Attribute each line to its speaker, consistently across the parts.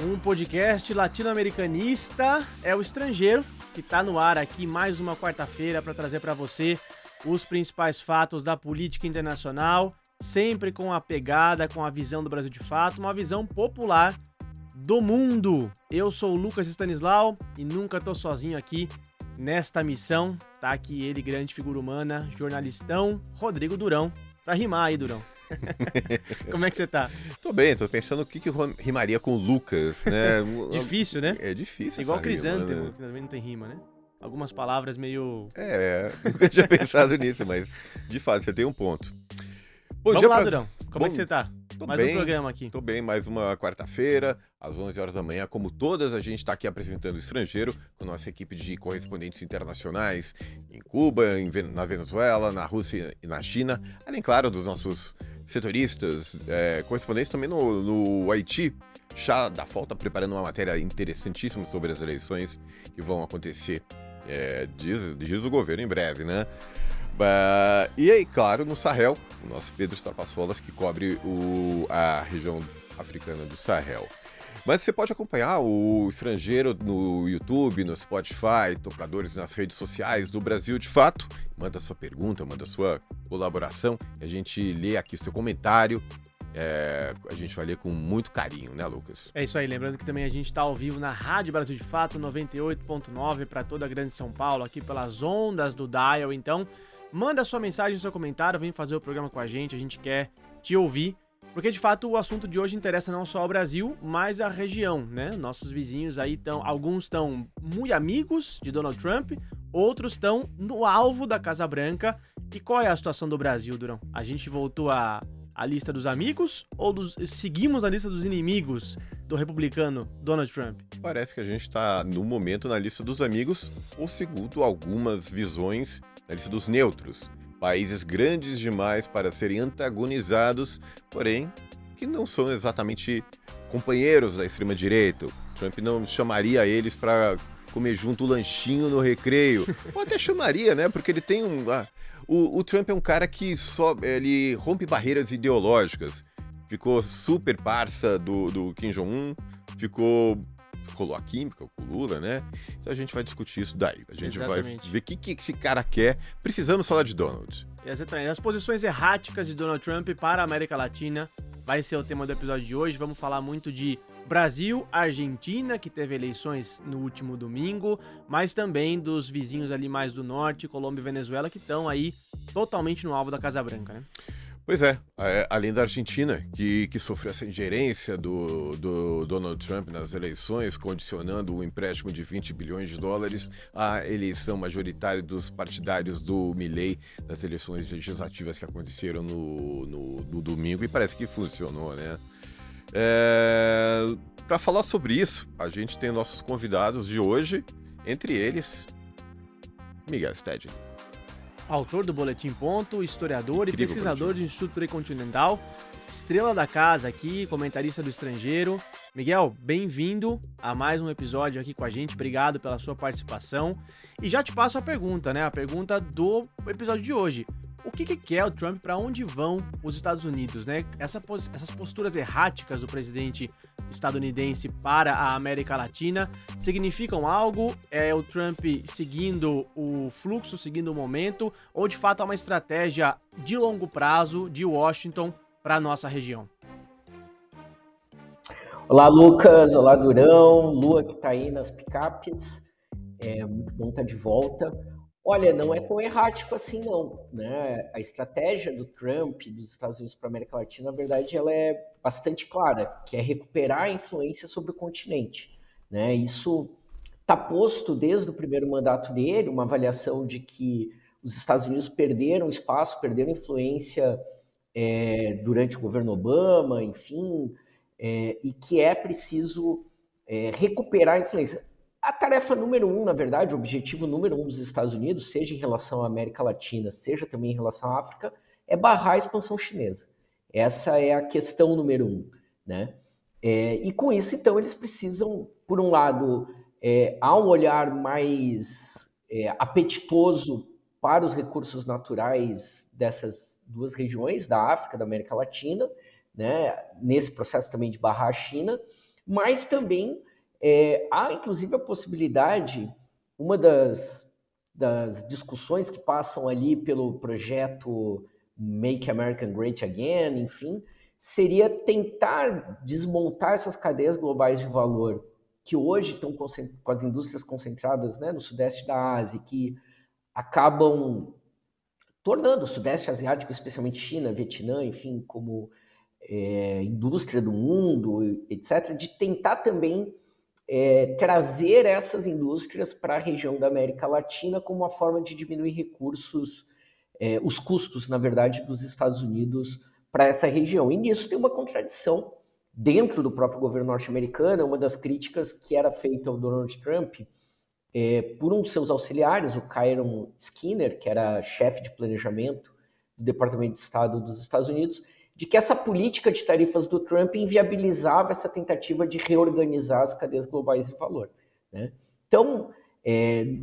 Speaker 1: Um podcast latino-americanista é o Estrangeiro, que está no ar aqui mais uma quarta-feira para trazer para você os principais fatos da política internacional, sempre com a pegada, com a visão do Brasil de fato, uma visão popular do mundo. Eu sou o Lucas Stanislau e nunca estou sozinho aqui nesta missão. Tá aqui ele, grande figura humana, jornalistão, Rodrigo Durão. Pra rimar aí, Durão. Como é que você tá?
Speaker 2: Tô bem, tô pensando o que rimaria com o Lucas, né?
Speaker 1: Difícil, né?
Speaker 2: É difícil.
Speaker 1: Igual
Speaker 2: essa
Speaker 1: Crisântemo,
Speaker 2: rima, né?
Speaker 1: que também não tem rima, né? Algumas palavras meio...
Speaker 2: Nunca tinha pensado nisso, mas de fato você tem um ponto. Bom
Speaker 1: Vamos
Speaker 2: dia
Speaker 1: lá, Durão. Como é que você tá?
Speaker 2: Tô
Speaker 1: Mais
Speaker 2: bem,
Speaker 1: um programa aqui.
Speaker 2: Tô bem, mais uma quarta-feira, às 11 horas da manhã. Como todas, a gente tá aqui apresentando o Estrangeiro, com nossa equipe de correspondentes internacionais em Cuba, na Venezuela, na Rússia e na China. Além, claro, dos nossos setoristas, correspondentes também no Haiti. Chá da Fol tá preparando uma matéria interessantíssima sobre as eleições que vão acontecer, diz o governo, em breve, né? E aí, claro, no Sahel, o nosso Pedro Trapassolas, que cobre a região africana do Sahel. Mas você pode acompanhar o Estrangeiro no YouTube, no Spotify, tocadores nas redes sociais do Brasil de Fato. Manda sua pergunta, manda sua colaboração, a gente lê aqui o seu comentário. A gente vai ler com muito carinho, né, Lucas?
Speaker 1: É isso aí, lembrando que também a gente está ao vivo na Rádio Brasil de Fato, 98.9 para toda a grande São Paulo, aqui pelas ondas do Dial. Então, manda sua mensagem, seu comentário, vem fazer o programa com a gente quer te ouvir, porque de fato o assunto de hoje interessa não só ao Brasil, mas a região, né? Nossos vizinhos aí alguns estão muito amigos de Donald Trump, outros estão no alvo da Casa Branca. E qual é a situação do Brasil, Durão? A gente voltou a lista dos amigos ou seguimos a lista dos inimigos do republicano Donald Trump?
Speaker 2: Parece que a gente está, no momento, na lista dos amigos, ou segundo algumas visões, na lista dos neutros. Países grandes demais para serem antagonizados, porém, que não são exatamente companheiros da extrema-direita. Trump não chamaria eles para comer junto o lanchinho no recreio. Ou até chamaria, né? Porque ele tem O Trump é um cara que ele rompe barreiras ideológicas. Ficou super parça do Kim Jong-un, colou a química com o Lula, né? Então a gente vai discutir isso daí. A gente vai ver o que esse cara quer. Precisamos falar de Donald.
Speaker 1: Exatamente. As posições erráticas de Donald Trump para a América Latina vai ser o tema do episódio de hoje. Vamos falar muito de Brasil, Argentina, que teve eleições no último domingo, mas também dos vizinhos ali mais do norte, Colômbia e Venezuela, que estão aí totalmente no alvo da Casa Branca, né?
Speaker 2: Pois é, além da Argentina, que sofreu essa ingerência do Donald Trump nas eleições, condicionando o empréstimo de 20 bilhões de dólares à eleição majoritária dos partidários do Milei nas eleições legislativas que aconteceram no domingo, e parece que funcionou, né? Para falar sobre isso, a gente tem nossos convidados de hoje, entre eles, Miguel Stedley.
Speaker 1: Autor do Boletim Ponto, historiador e
Speaker 2: Incrível
Speaker 1: pesquisador do Instituto Tricontinental, estrela da casa aqui, comentarista do Estrangeiro. Miguel, bem-vindo a mais um episódio aqui com a gente, obrigado pela sua participação. E já te passo a pergunta, né? A pergunta do episódio de hoje. O que quer o Trump, para onde vão os Estados Unidos, né? Essas posturas erráticas do presidente estadunidense para a América Latina significam algo? É o Trump seguindo o fluxo, seguindo o momento, ou de fato é uma estratégia de longo prazo de Washington para a nossa região?
Speaker 3: Olá, Lucas. Olá, Durão. Lua que está aí nas picapes. É muito bom estar de volta. Olha, não é tão errático assim, não, né? A estratégia do Trump, dos Estados Unidos para a América Latina, na verdade, ela é bastante clara, que é recuperar a influência sobre o continente, né? Isso está posto desde o primeiro mandato dele, uma avaliação de que os Estados Unidos perderam espaço, perderam influência durante o governo Obama, enfim, e que é preciso recuperar a influência. A tarefa número 1, na verdade, o objetivo número 1 dos Estados Unidos, seja em relação à América Latina, seja também em relação à África, é barrar a expansão chinesa. Essa é a questão número 1, né? E com isso, então, eles precisam, por um lado, há um olhar mais apetitoso para os recursos naturais dessas duas regiões, da África e da América Latina, né? Nesse processo também de barrar a China, mas também há inclusive a possibilidade, uma das discussões que passam ali pelo projeto Make America Great Again, enfim, seria tentar desmontar essas cadeias globais de valor que hoje estão com as indústrias concentradas, né, no sudeste da Ásia, que acabam tornando o sudeste asiático, especialmente China, Vietnã, enfim, como indústria do mundo, etc., de tentar também trazer essas indústrias para a região da América Latina como uma forma de diminuir recursos, os custos, na verdade, dos Estados Unidos para essa região. E nisso tem uma contradição dentro do próprio governo norte-americano. Uma das críticas que era feita ao Donald Trump por um de seus auxiliares, o Kyron Skinner, que era chefe de planejamento do Departamento de Estado dos Estados Unidos, de que essa política de tarifas do Trump inviabilizava essa tentativa de reorganizar as cadeias globais de valor, né? Então,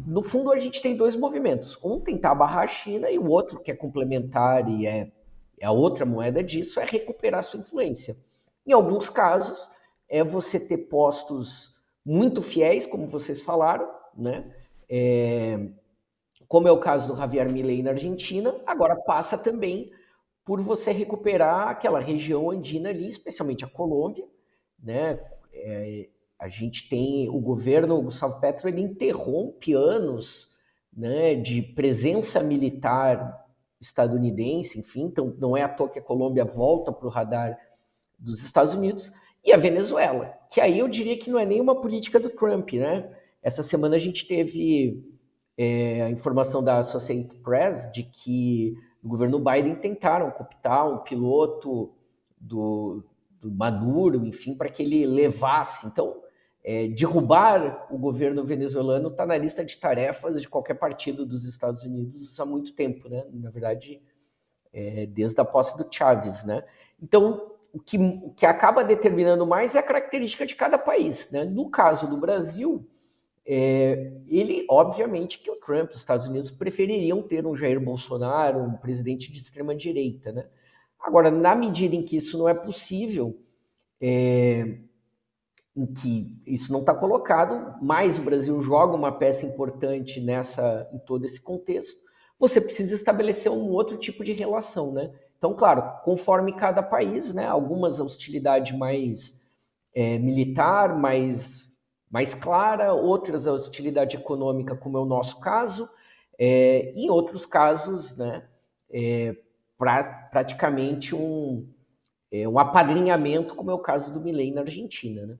Speaker 3: no fundo, a gente tem dois movimentos. Um, tentar barrar a China, e o outro, que é complementar e é a outra moeda disso, é recuperar sua influência. Em alguns casos, é você ter postos muito fiéis, como vocês falaram, né? Como é o caso do Javier Milei na Argentina, agora passa também por você recuperar aquela região andina ali, especialmente a Colômbia, né? A gente tem o governo Gustavo Petro, ele interrompe anos, né, de presença militar estadunidense, enfim, então não é à toa que a Colômbia volta para o radar dos Estados Unidos, e a Venezuela, que aí eu diria que não é nenhuma política do Trump, né? Essa semana a gente teve a informação da Associated Press de que o governo Biden tentaram cooptar um piloto do Maduro, enfim, para que ele levasse. Então, derrubar o governo venezuelano está na lista de tarefas de qualquer partido dos Estados Unidos há muito tempo, né? Na verdade, desde a posse do Chávez, né? Então, o que acaba determinando mais é a característica de cada país, né? No caso do Brasil, ele, obviamente, que o Trump, os Estados Unidos prefeririam ter um Jair Bolsonaro, um presidente de extrema-direita, né? Agora, na medida em que isso não é possível, em que isso não está colocado, mas o Brasil joga uma peça importante em todo esse contexto, você precisa estabelecer um outro tipo de relação, né? Então, claro, conforme cada país, né? Algumas a hostilidade mais militar, mais clara, outras a hostilidade econômica, como é o nosso caso, em outros casos, né, praticamente um apadrinhamento, como é o caso do Milei na Argentina, né?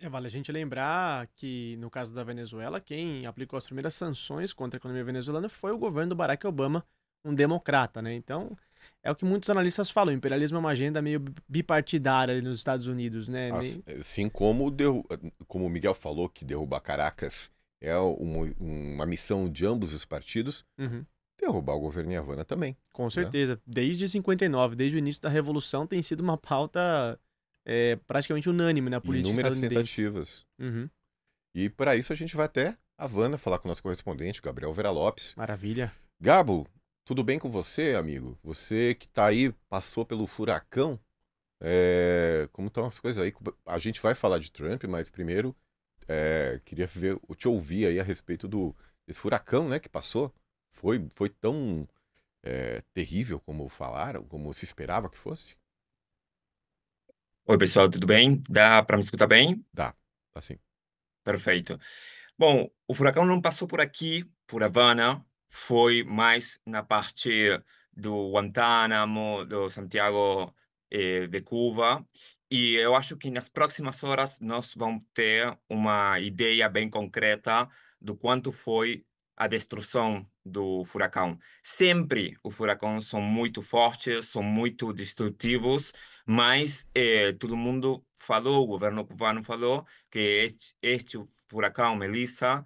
Speaker 1: Vale a gente lembrar que, no caso da Venezuela, quem aplicou as primeiras sanções contra a economia venezuelana foi o governo do Barack Obama, um democrata, né? Então, é o que muitos analistas falam, o imperialismo é uma agenda meio bipartidária ali nos Estados Unidos, né?
Speaker 2: Assim como o Miguel falou que derrubar Caracas é uma missão de ambos os partidos, derrubar o governo em Havana também.
Speaker 1: Com certeza. Né? Desde 59, desde o início da Revolução, tem sido uma pauta praticamente unânime na política estadunidense.
Speaker 2: Inúmeras tentativas. E para isso a gente vai até Havana falar com o nosso correspondente, Gabriel Vera Lopes.
Speaker 1: Maravilha.
Speaker 2: Gabo, tudo bem com você, amigo? Você que tá aí, passou pelo furacão. Como estão as coisas aí? A gente vai falar de Trump, mas primeiro queria te ouvir aí a respeito desse furacão, né, que passou. Foi tão terrível como falaram, como se esperava que fosse?
Speaker 4: Oi, pessoal, tudo bem? Dá para me escutar bem?
Speaker 2: Dá, assim.
Speaker 4: Perfeito. Bom, o furacão não passou por aqui, por Havana, foi mais na parte do Guantánamo, do Santiago de Cuba. E eu acho que nas próximas horas nós vamos ter uma ideia bem concreta do quanto foi a destruição do furacão. Sempre os furacões são muito fortes, são muito destrutivos, mas todo mundo falou, o governo cubano falou, que este furacão Melissa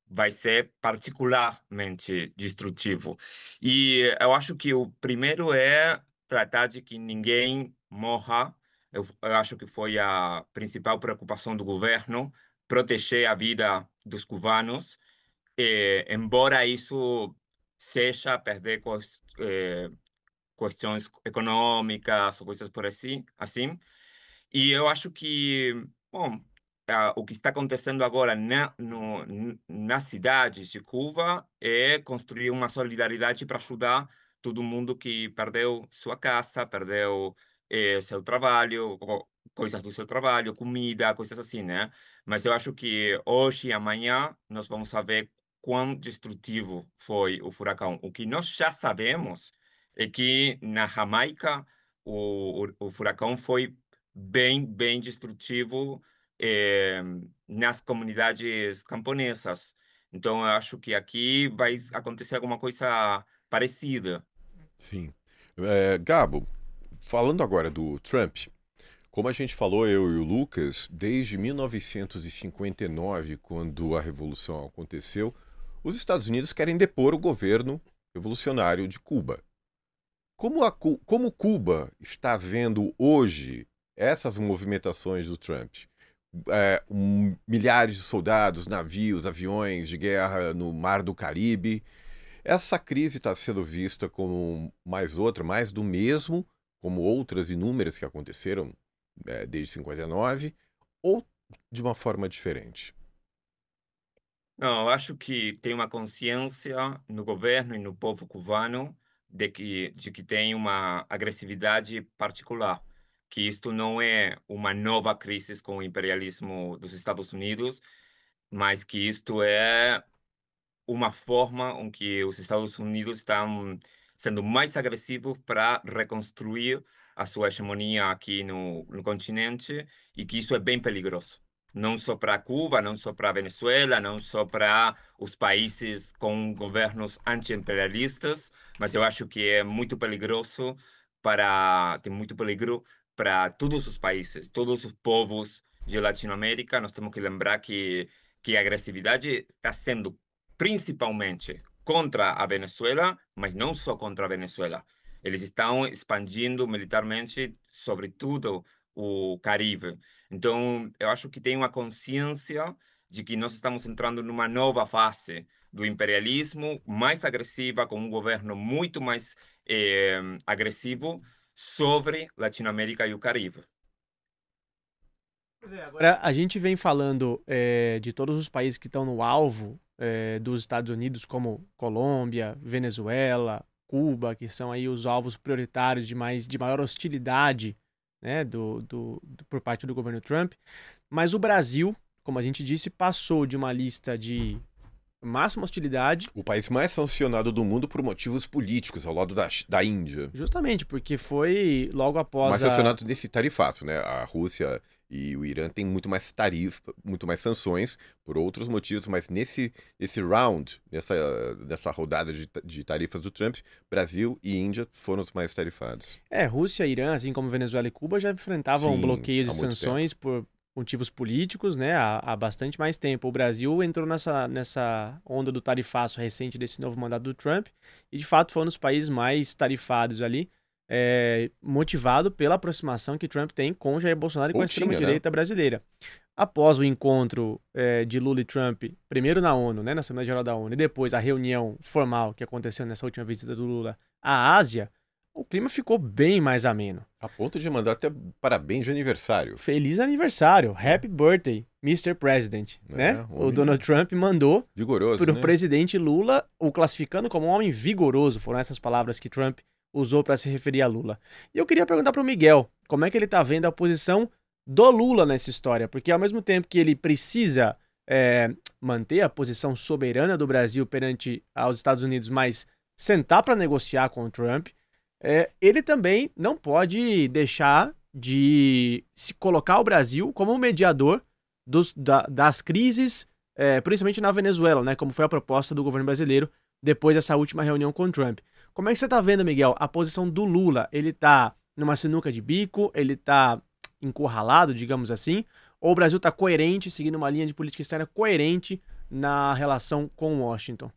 Speaker 4: vai ser particularmente destrutivo. E eu acho que o primeiro é tratar de que ninguém morra. Eu acho que foi a principal preocupação do governo, proteger a vida dos cubanos, embora isso seja perder questões econômicas ou coisas por assim. E eu acho que, bom, o que está acontecendo agora nas cidades de Cuba é construir uma solidariedade para ajudar todo mundo que perdeu sua casa, perdeu seu trabalho, coisas do seu trabalho, comida, coisas assim, né? Mas eu acho que hoje e amanhã nós vamos saber quão destrutivo foi o furacão. O que nós já sabemos é que na Jamaica o furacão foi bem destrutivo eh, nas comunidades camponesas. Então, eu acho que aqui vai acontecer alguma coisa parecida.
Speaker 2: Sim. Gabo, falando agora do Trump, como a gente falou, eu e o Lucas, desde 1959, quando a Revolução aconteceu, os Estados Unidos querem depor o governo revolucionário de Cuba. Como Cuba está vendo hoje essas movimentações do Trump? Milhares de soldados, navios, aviões de guerra no Mar do Caribe. Essa crise está sendo vista como mais outra, mais do mesmo, como outras inúmeras que aconteceram desde 59, ou de uma forma diferente?
Speaker 4: Não, eu acho que tem uma consciência no governo e no povo cubano de que tem uma agressividade particular, que isto não é uma nova crise com o imperialismo dos Estados Unidos, mas que isto é uma forma em que os Estados Unidos estão sendo mais agressivos para reconstruir a sua hegemonia aqui no continente e que isso é bem perigoso. Não só para Cuba, não só para Venezuela, não só para os países com governos anti-imperialistas, mas eu acho que é muito perigoso tem muito peligro para todos os países, todos os povos de Latinoamérica. Nós temos que lembrar que a agressividade está sendo principalmente contra a Venezuela, mas não só contra a Venezuela. Eles estão expandindo militarmente sobre todo o Caribe. Então, eu acho que tem uma consciência de que nós estamos entrando numa nova fase do imperialismo mais agressiva, com um governo muito mais agressivo sobre Latinoamérica e o Caribe.
Speaker 1: Agora, a gente vem falando de todos os países que estão no alvo dos Estados Unidos, como Colômbia, Venezuela, Cuba, que são aí os alvos prioritários de maior hostilidade, né, por parte do governo Trump. Mas o Brasil, como a gente disse, passou de uma lista de máxima hostilidade.
Speaker 2: O país mais sancionado do mundo por motivos políticos, ao lado da Índia.
Speaker 1: Justamente, porque foi logo após
Speaker 2: mais sancionado nesse tarifaço, né? A Rússia e o Irã têm muito mais tarifa, muito mais sanções por outros motivos, mas nesse round, nessa rodada de tarifas do Trump, Brasil e Índia foram os mais tarifados.
Speaker 1: Rússia e Irã, assim como Venezuela e Cuba, já enfrentavam bloqueios e sanções por motivos políticos, né, há bastante mais tempo. O Brasil entrou nessa onda do tarifaço recente desse novo mandato do Trump e, de fato, foi um dos países mais tarifados ali, motivado pela aproximação que Trump tem com Jair Bolsonaro e com a extrema-direita brasileira. Após o encontro de Lula e Trump, primeiro na ONU, né, na Assembleia Geral da ONU, e depois a reunião formal que aconteceu nessa última visita do Lula à Ásia, o clima ficou bem mais ameno.
Speaker 2: A ponto de mandar até parabéns de aniversário.
Speaker 1: Feliz aniversário, happy birthday, Mr. President, né? O Donald Trump mandou para o presidente Lula, o classificando como um homem vigoroso. Foram essas palavras que Trump usou para se referir a Lula. E eu queria perguntar para o Miguel, como é que ele está vendo a posição do Lula nessa história? Porque ao mesmo tempo que ele precisa manter a posição soberana do Brasil perante aos Estados Unidos, mas sentar para negociar com o Trump, ele também não pode deixar de se colocar o Brasil como um mediador das crises, principalmente na Venezuela, né, como foi a proposta do governo brasileiro depois dessa última reunião com o Trump. Como é que você está vendo, Miguel, a posição do Lula? Ele está numa sinuca de bico? Ele está encurralado, digamos assim? Ou o Brasil está coerente, seguindo uma linha de política externa coerente na relação com Washington?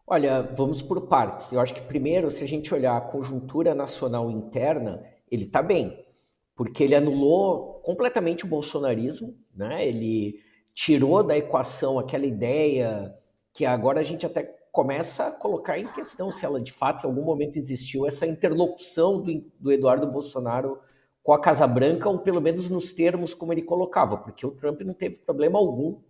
Speaker 3: Olha, vamos por partes. Eu acho que primeiro, se a gente olhar a conjuntura nacional interna, ele está bem, porque ele anulou completamente o bolsonarismo, né? Ele tirou da equação aquela ideia que agora a gente até começa a colocar em questão se ela de fato em algum momento existiu, essa interlocução do Eduardo Bolsonaro com a Casa Branca, ou pelo menos nos termos como ele colocava, porque o Trump não teve problema algum,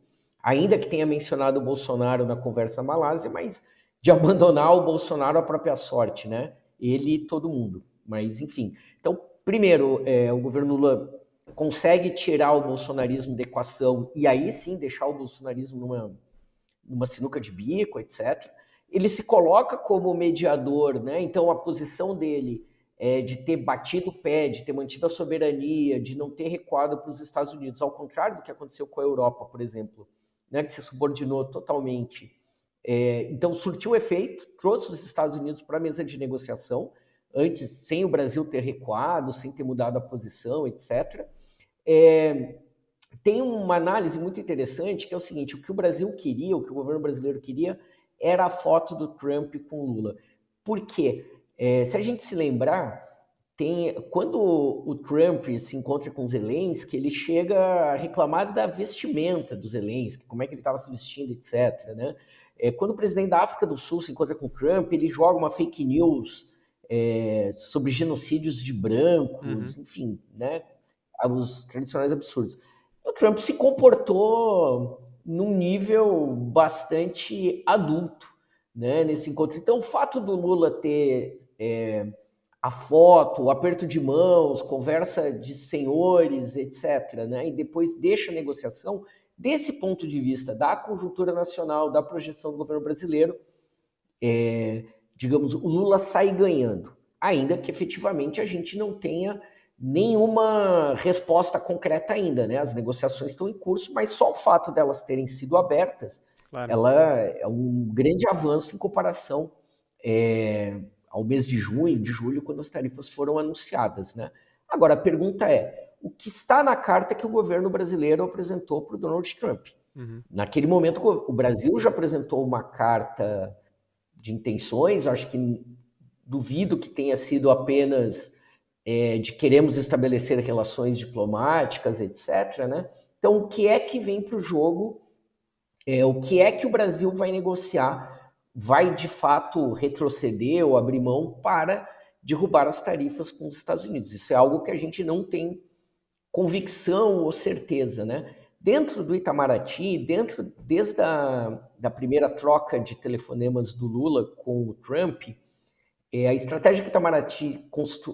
Speaker 3: ainda que tenha mencionado o Bolsonaro na conversa na Malásia, mas de abandonar o Bolsonaro à própria sorte, né? Ele e todo mundo. Mas, enfim. Então, primeiro, o governo Lula consegue tirar o bolsonarismo da equação e aí sim deixar o bolsonarismo numa sinuca de bico, etc. Ele se coloca como mediador, né? Então a posição dele é de ter batido o pé, de ter mantido a soberania, de não ter recuado para os Estados Unidos, ao contrário do que aconteceu com a Europa, por exemplo, né? Que se subordinou totalmente. Então surtiu efeito, trouxe os Estados Unidos para a mesa de negociação, antes, sem o Brasil ter recuado, sem ter mudado a posição, etc. Tem uma análise muito interessante, que é o seguinte: o que o Brasil queria, o que o governo brasileiro queria, era a foto do Trump com Lula. Por quê? Se a gente se lembrar, quando o Trump se encontra com Zelensky, ele chega a reclamar da vestimenta do Zelensky, como é que ele estava se vestindo, etc. Né? Quando o presidente da África do Sul se encontra com o Trump, ele joga uma fake news sobre genocídios de brancos, enfim, né? Os tradicionais absurdos. O Trump se comportou num nível bastante adulto, né, nesse encontro. Então, o fato do Lula ter a foto, o aperto de mãos, conversa de senhores, etc., né, e depois deixa a negociação, desse ponto de vista da conjuntura nacional, da projeção do governo brasileiro, digamos, o Lula sai ganhando, ainda que efetivamente a gente não tenha nenhuma resposta concreta ainda, né? As negociações estão em curso, mas só o fato delas terem sido abertas, claro, ela é um grande avanço em comparação ao mês de junho, de julho, quando as tarifas foram anunciadas, né? Agora, a pergunta é: o que está na carta que o governo brasileiro apresentou para o Donald Trump? Naquele momento, o Brasil já apresentou uma carta de intenções, acho que duvido que tenha sido apenas de queremos estabelecer relações diplomáticas, etc., né? Então, o que é que vem para o jogo? O que é que o Brasil vai negociar? Vai, de fato, retroceder ou abrir mão para derrubar as tarifas com os Estados Unidos? Isso é algo que a gente não tem convicção ou certeza, né? Dentro do Itamaraty, desde da primeira troca de telefonemas do Lula com o Trump, a estratégia que o Itamaraty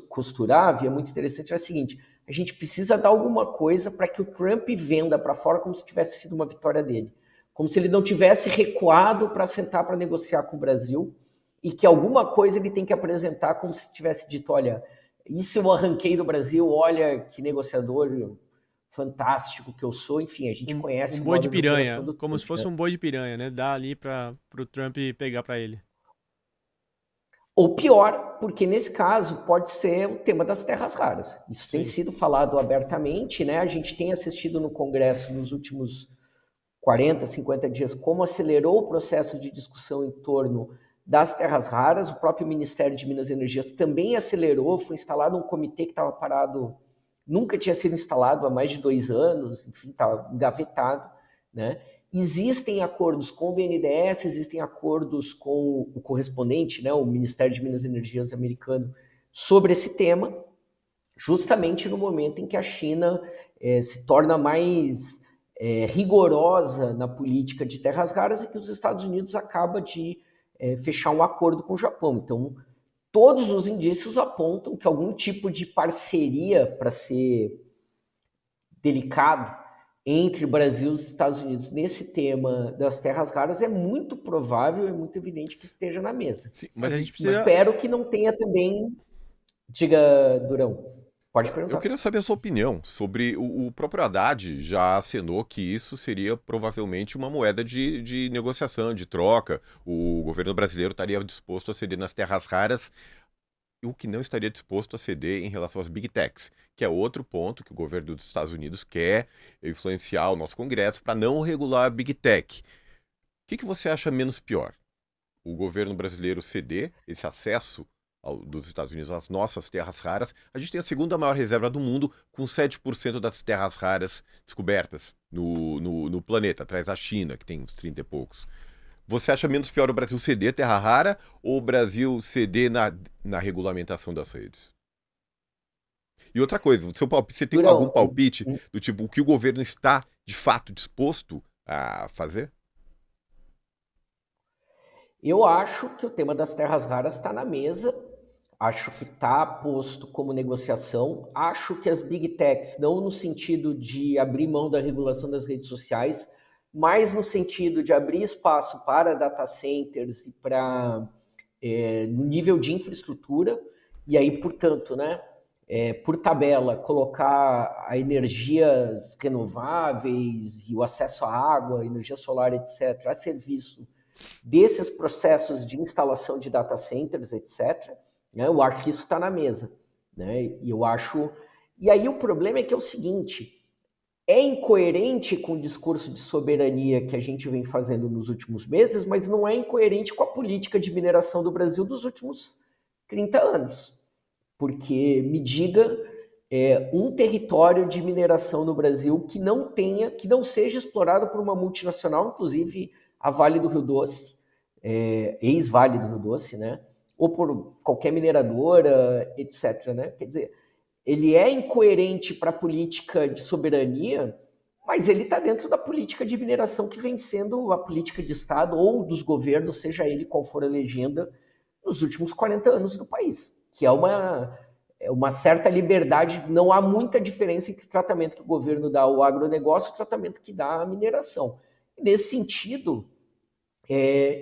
Speaker 3: costurava, e é muito interessante, é a seguinte: a gente precisa dar alguma coisa para que o Trump venda para fora como se tivesse sido uma vitória dele. Como se ele não tivesse recuado para sentar para negociar com o Brasil, e que alguma coisa ele tem que apresentar como se tivesse dito: olha, isso eu arranquei do Brasil, olha que negociador fantástico que eu sou. Enfim, a gente conhece
Speaker 1: um boi de piranha, como
Speaker 3: Trump,
Speaker 1: se fosse um boi de piranha, né? Dá ali para o Trump pegar para ele.
Speaker 3: Ou pior, porque nesse caso pode ser o tema das terras raras. Isso Sim. Tem sido falado abertamente, né? A gente tem assistido no Congresso nos últimos 40, 50 dias como acelerou o processo de discussão em torno das terras raras. O próprio Ministério de Minas e Energias também acelerou, foi instalado um comitê que estava parado, nunca tinha sido instalado há mais de 2 anos, enfim, estava engavetado, né? Existem acordos com o BNDES, existem acordos com o correspondente, né, o Ministério de Minas e Energias americano, sobre esse tema, justamente no momento em que a China se torna mais rigorosa na política de terras raras e que os Estados Unidos acaba de fechar um acordo com o Japão. Então, todos os indícios apontam que algum tipo de parceria, para ser delicado, entre Brasil e os Estados Unidos nesse tema das terras raras é muito provável, é muito evidente que esteja na mesa.
Speaker 2: Sim, mas a gente precisa...
Speaker 3: Espero que não tenha também... Diga, Durão, pode perguntar.
Speaker 2: Eu queria saber a sua opinião sobre o próprio Haddad já acenou que isso seria provavelmente uma moeda de negociação, de troca. O governo brasileiro estaria disposto a ceder nas terras raras, o que não estaria disposto a ceder em relação às Big Techs, que é outro ponto que o governo dos Estados Unidos quer influenciar o nosso Congresso para não regular a Big Tech. O que você acha menos pior? O governo brasileiro ceder esse acesso dos Estados Unidos às nossas terras raras? A gente tem a segunda maior reserva do mundo, com 7% das terras raras descobertas no planeta, atrás da China, que tem uns 30 e poucos. Você acha menos pior o Brasil ceder terra rara ou o Brasil ceder na regulamentação das redes? E outra coisa, você tem
Speaker 3: Durão,
Speaker 2: algum palpite do tipo, o que o governo está, de fato, disposto a fazer?
Speaker 3: Eu acho que o tema das terras raras está na mesa, acho que está posto como negociação, acho que as big techs, não no sentido de abrir mão da regulação das redes sociais, mas no sentido de abrir espaço para data centers e para no nível de infraestrutura, e aí, portanto, né, por tabela, colocar a energias renováveis e o acesso à água, energia solar, etc., a serviço desses processos de instalação de data centers, etc., né, eu acho que isso está na mesa. Né, e eu acho... E aí o problema é que é o seguinte, é incoerente com o discurso de soberania que a gente vem fazendo nos últimos meses, mas não é incoerente com a política de mineração do Brasil dos últimos 30 anos. Porque me diga um território de mineração no Brasil que não seja explorado por uma multinacional, inclusive a Vale do Rio Doce, ex-Vale do Rio Doce, né? Ou por qualquer mineradora, etc. Né? Quer dizer, ele é incoerente para a política de soberania, mas ele está dentro da política de mineração que vem sendo a política de Estado ou dos governos, seja ele qual for a legenda, nos últimos 40 anos do país, que é uma certa liberdade, não há muita diferença entre o tratamento que o governo dá ao agronegócio e o tratamento que dá à mineração. Nesse sentido,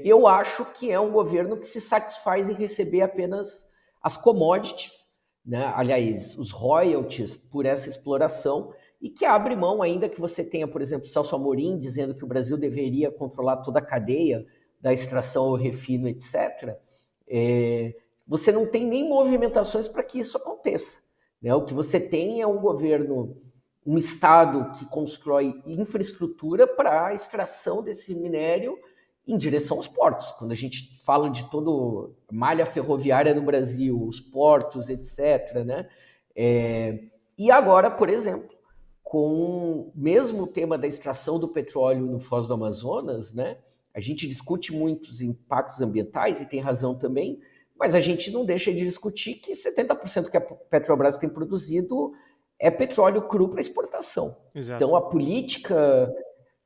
Speaker 3: eu acho que é um governo que se satisfaz em receber apenas as commodities, né? Aliás, os royalties por essa exploração, e que abre mão, ainda que você tenha, por exemplo, Celso Amorim dizendo que o Brasil deveria controlar toda a cadeia da extração ao refino, etc., você não tem nem movimentações para que isso aconteça. Né? O que você tem é um governo, um Estado que constrói infraestrutura para a extração desse minério em direção aos portos. Quando a gente fala de toda a malha ferroviária no Brasil, os portos, etc., né? E agora, por exemplo, com mesmo o tema da extração do petróleo no Foz do Amazonas, né? A gente discute muito os impactos ambientais, e tem razão também, mas a gente não deixa de discutir que 70% que a Petrobras tem produzido é petróleo cru para exportação.
Speaker 1: Exato.
Speaker 3: Então, a política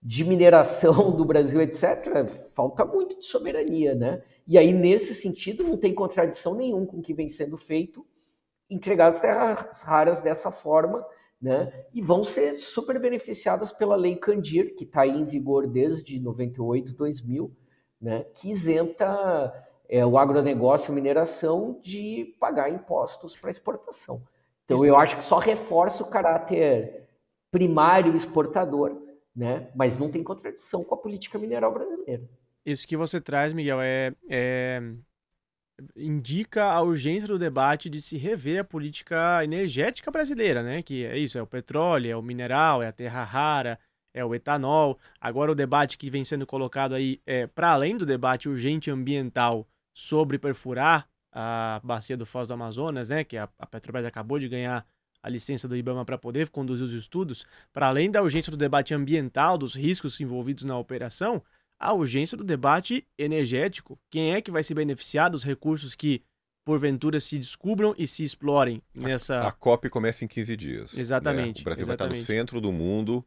Speaker 3: de mineração do Brasil, etc., falta muito de soberania, né? E aí, nesse sentido, não tem contradição nenhuma com o que vem sendo feito, entregar as terras raras dessa forma, né? E vão ser super beneficiadas pela Lei Candir, que está em vigor desde 98, 2000, né? Que isenta o agronegócio e a mineração de pagar impostos para exportação. Então, eu acho que só reforça o caráter primário exportador, né? Mas não tem contradição com a política mineral brasileira.
Speaker 1: Isso que você traz, Miguel, indica a urgência do debate de se rever a política energética brasileira, né? Que é isso, é o petróleo, é o mineral, é a terra rara, é o etanol. Agora o debate que vem sendo colocado aí para além do debate urgente ambiental sobre perfurar a bacia do Foz do Amazonas, né? Que a Petrobras acabou de ganhar a licença do IBAMA para poder conduzir os estudos, para além da urgência do debate ambiental, dos riscos envolvidos na operação, a urgência do debate energético. Quem é que vai se beneficiar dos recursos que, porventura, se descubram e se explorem nessa...
Speaker 2: A COP começa em 15 dias.
Speaker 1: Exatamente.
Speaker 2: Né? O Brasil vai estar no centro do mundo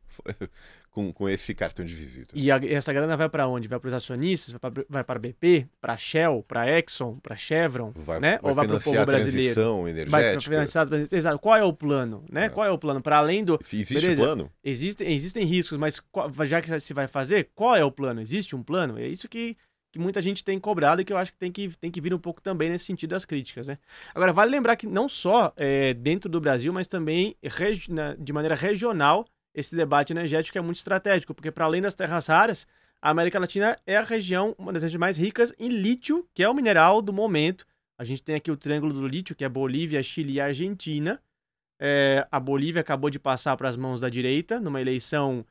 Speaker 2: com esse cartão de visitas.
Speaker 1: E essa grana vai para onde? Vai para os acionistas? Vai para a BP? Para a Shell? Para a Exxon? Para a Chevron? Né? Ou vai para o povo brasileiro?
Speaker 2: Vai
Speaker 1: financiar a transição. Exato. Qual é o plano? Né? Qual é o plano? Para além do...
Speaker 2: Se existe plano?
Speaker 1: Existem riscos, mas já que se vai fazer, qual é o plano? Existe um plano? É isso que muita gente tem cobrado e que eu acho que tem que vir um pouco também nesse sentido das críticas, né? Agora, vale lembrar que não só dentro do Brasil, mas também de maneira regional, esse debate energético é muito estratégico, porque para além das terras raras, a América Latina é a região, uma das regiões mais ricas em lítio, que é o mineral do momento. A gente tem aqui o triângulo do lítio, que é Bolívia, Chile e Argentina. A Bolívia acabou de passar para as mãos da direita, numa eleição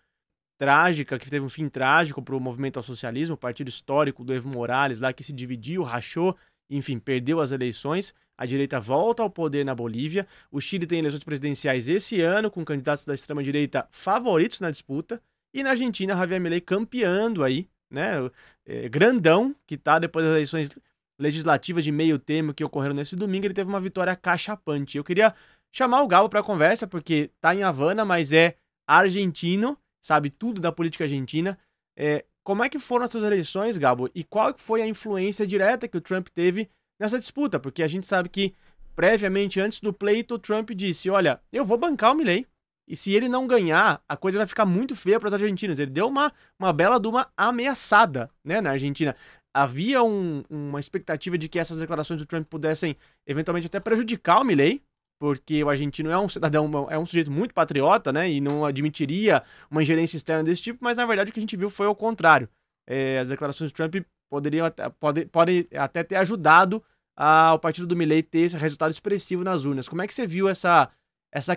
Speaker 1: trágica, que teve um fim trágico para o movimento ao socialismo, o partido histórico do Evo Morales, lá que se dividiu, rachou, enfim, perdeu as eleições. A direita volta ao poder na Bolívia. O Chile tem eleições presidenciais esse ano, com candidatos da extrema-direita favoritos na disputa. E na Argentina, Javier Milei campeando aí, né? Grandão, que tá depois das eleições legislativas de meio termo que ocorreram nesse domingo, ele teve uma vitória cachapante. Eu queria chamar o Gabo para conversa, porque tá em Havana, mas é argentino, sabe tudo da política argentina. Como é que foram essas eleições, Gabo? E qual foi a influência direta que o Trump teve nessa disputa? Porque a gente sabe que, previamente, antes do pleito, o Trump disse, olha, eu vou bancar o Milei, e se ele não ganhar, a coisa vai ficar muito feia para os argentinos. Ele deu uma bela de uma ameaçada, né, na Argentina. Havia uma expectativa de que essas declarações do Trump pudessem, eventualmente, até prejudicar o Milei, porque o argentino é um cidadão, é um sujeito muito patriota, né, e não admitiria uma ingerência externa desse tipo, mas na verdade o que a gente viu foi o contrário. As declarações do Trump podem até ter ajudado ao partido do Milei ter esse resultado expressivo nas urnas. Como é que você viu essa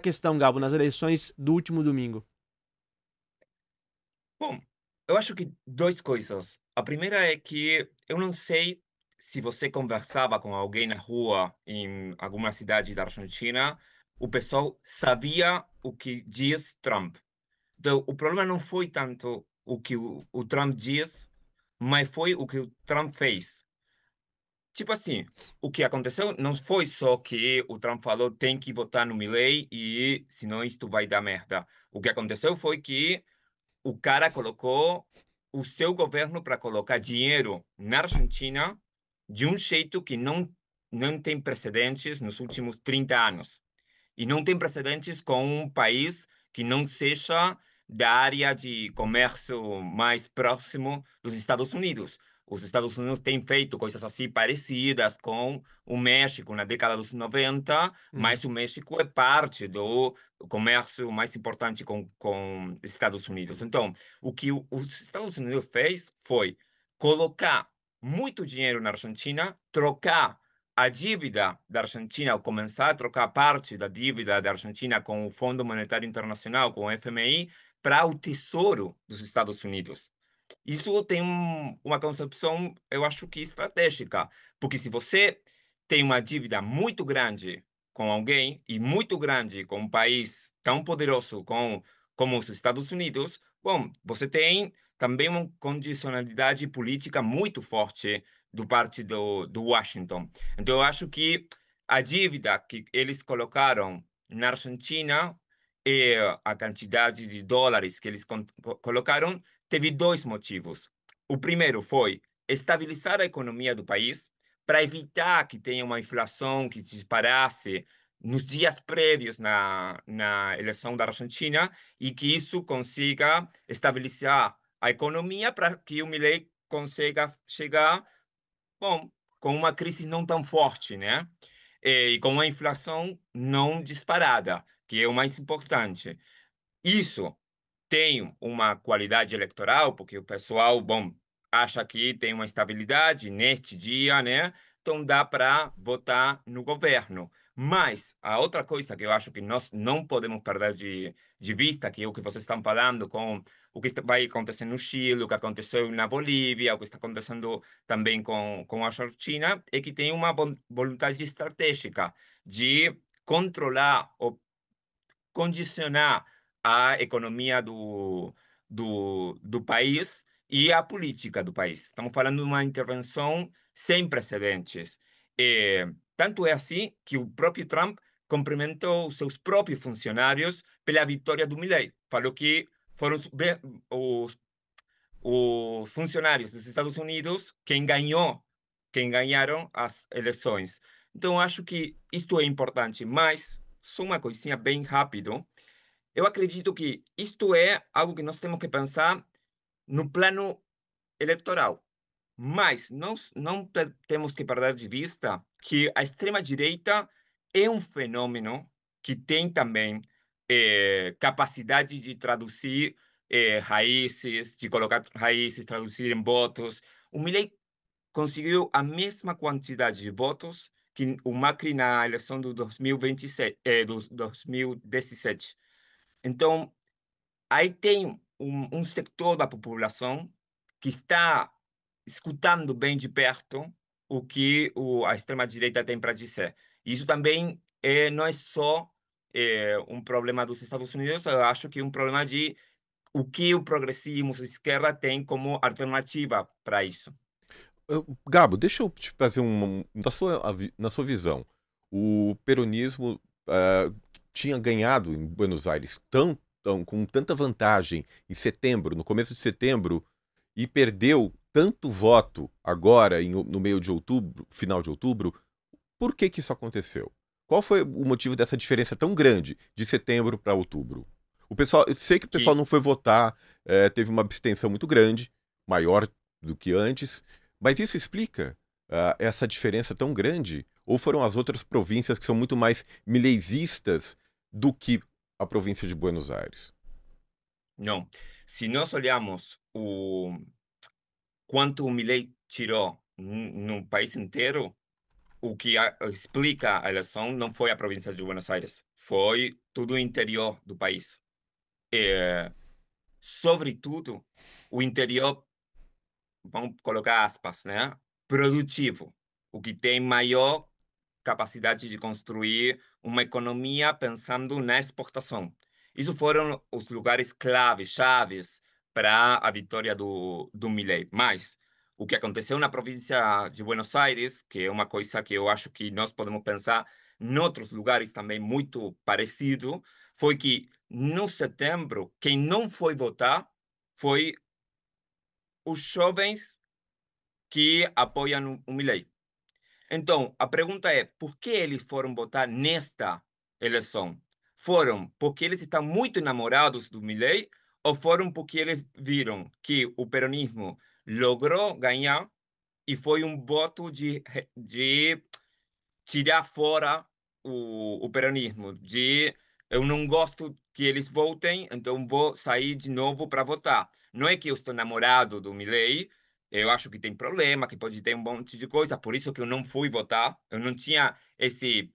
Speaker 1: questão, Gabo, nas eleições do último domingo?
Speaker 4: Bom, eu acho que duas coisas. A primeira é que eu não sei se você conversava com alguém na rua em alguma cidade da Argentina, o pessoal sabia o que diz Trump. Então, o problema não foi tanto o que o Trump diz, mas foi o que o Trump fez. Tipo assim, o que aconteceu não foi só que o Trump falou tem que votar no Milley e senão isto vai dar merda. O que aconteceu foi que o cara colocou o seu governo para colocar dinheiro na Argentina de um jeito que não tem precedentes nos últimos 30 anos. E não tem precedentes com um país que não seja da área de comércio mais próximo dos Estados Unidos. Os Estados Unidos têm feito coisas assim parecidas com o México na década dos 90, mas o México é parte do comércio mais importante com os Estados Unidos. Então, o que os Estados Unidos fez foi colocar muito dinheiro na Argentina, trocar a dívida da Argentina, ao começar a trocar parte da dívida da Argentina com o Fundo Monetário Internacional, com o FMI, para o Tesouro dos Estados Unidos. Isso tem uma concepção, eu acho que estratégica, porque se você tem uma dívida muito grande com alguém e muito grande com um país tão poderoso como os Estados Unidos, bom, você tem também uma condicionalidade política muito forte do parte do Washington. Então, eu acho que a dívida que eles colocaram na Argentina e a quantidade de dólares que eles colocaram teve dois motivos. O primeiro foi estabilizar a economia do país para evitar que tenha uma inflação que disparasse nos dias prévios na eleição da Argentina e que isso consiga estabilizar a economia para que o Milei consiga chegar, bom, com uma crise não tão forte, né? E com uma inflação não disparada, que é o mais importante. Isso tem uma qualidade eleitoral, porque o pessoal, bom, acha que tem uma estabilidade neste dia, né? Então dá para votar no governo. Mas a outra coisa que eu acho que nós não podemos perder de vista, que é o que vocês estão falando com o que vai acontecer no Chile, o que aconteceu na Bolívia, o que está acontecendo também com a Argentina, é que tem uma vontade estratégica de controlar ou condicionar a economia do país e a política do país. Estamos falando de uma intervenção sem precedentes. Tanto é assim que o próprio Trump cumprimentou os seus próprios funcionários pela vitória do Milley. Falou que foram os funcionários dos Estados Unidos quem ganharam as eleições. Então, acho que isto é importante, mas só uma coisinha bem rápido. Eu acredito que isto é algo que nós temos que pensar no plano eleitoral. Mas nós não temos que perder de vista que a extrema-direita é um fenômeno que tem também capacidade de traduzir raízes, de colocar raízes, traduzir em votos. O Milei conseguiu a mesma quantidade de votos que o Macri na eleição do 2027, do 2017. Então, aí tem um setor da população que está escutando bem de perto o que a extrema-direita tem para dizer. Isso também não é só um problema dos Estados Unidos, eu acho que é um problema de o que o progressismo, a esquerda tem como alternativa para isso.
Speaker 2: Gabo, deixa eu te fazer na sua visão. O peronismo tinha ganhado em Buenos Aires com tanta vantagem em setembro, no começo de setembro, e perdeu tanto voto agora no meio de outubro, final de outubro, por que isso aconteceu? Qual foi o motivo dessa diferença tão grande de setembro para outubro? Eu sei que o pessoal não foi votar, teve uma abstenção muito grande, maior do que antes, mas isso explica essa diferença tão grande? Ou foram as outras províncias que são muito mais mileizistas do que a província de Buenos Aires?
Speaker 4: Não. Se nós olhamos quanto o Milei tirou no país inteiro, o que explica a eleição não foi a província de Buenos Aires, foi todo o interior do país. Sobretudo, o interior, vamos colocar aspas, né? Produtivo, o que tem maior capacidade de construir uma economia pensando na exportação. Isso foram os lugares chaves para a vitória do Milei. Mas o que aconteceu na província de Buenos Aires, que é uma coisa que eu acho que nós podemos pensar em outros lugares também muito parecido, foi que no setembro, quem não foi votar foi os jovens que apoiam o Milei. Então, a pergunta é, por que eles foram votar nesta eleição? Foram porque eles estão muito enamorados do Milei ou foram porque eles viram que o peronismo logrou ganhar e foi um voto de tirar fora o peronismo, de eu não gosto que eles votem, então vou sair de novo para votar. Não é que eu estou enamorado do Milei, eu acho que tem problema, que pode ter um monte de coisa, por isso que eu não fui votar, eu não tinha esse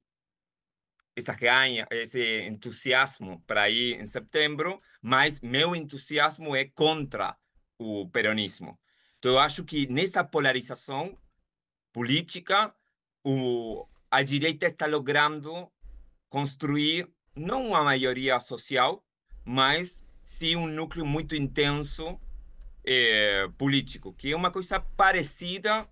Speaker 4: entusiasmo para ir em setembro, mas meu entusiasmo é contra o peronismo. Então eu acho que nessa polarização política, a direita está logrando construir não uma maioria social, mas sim um núcleo muito intenso político, que é uma coisa parecida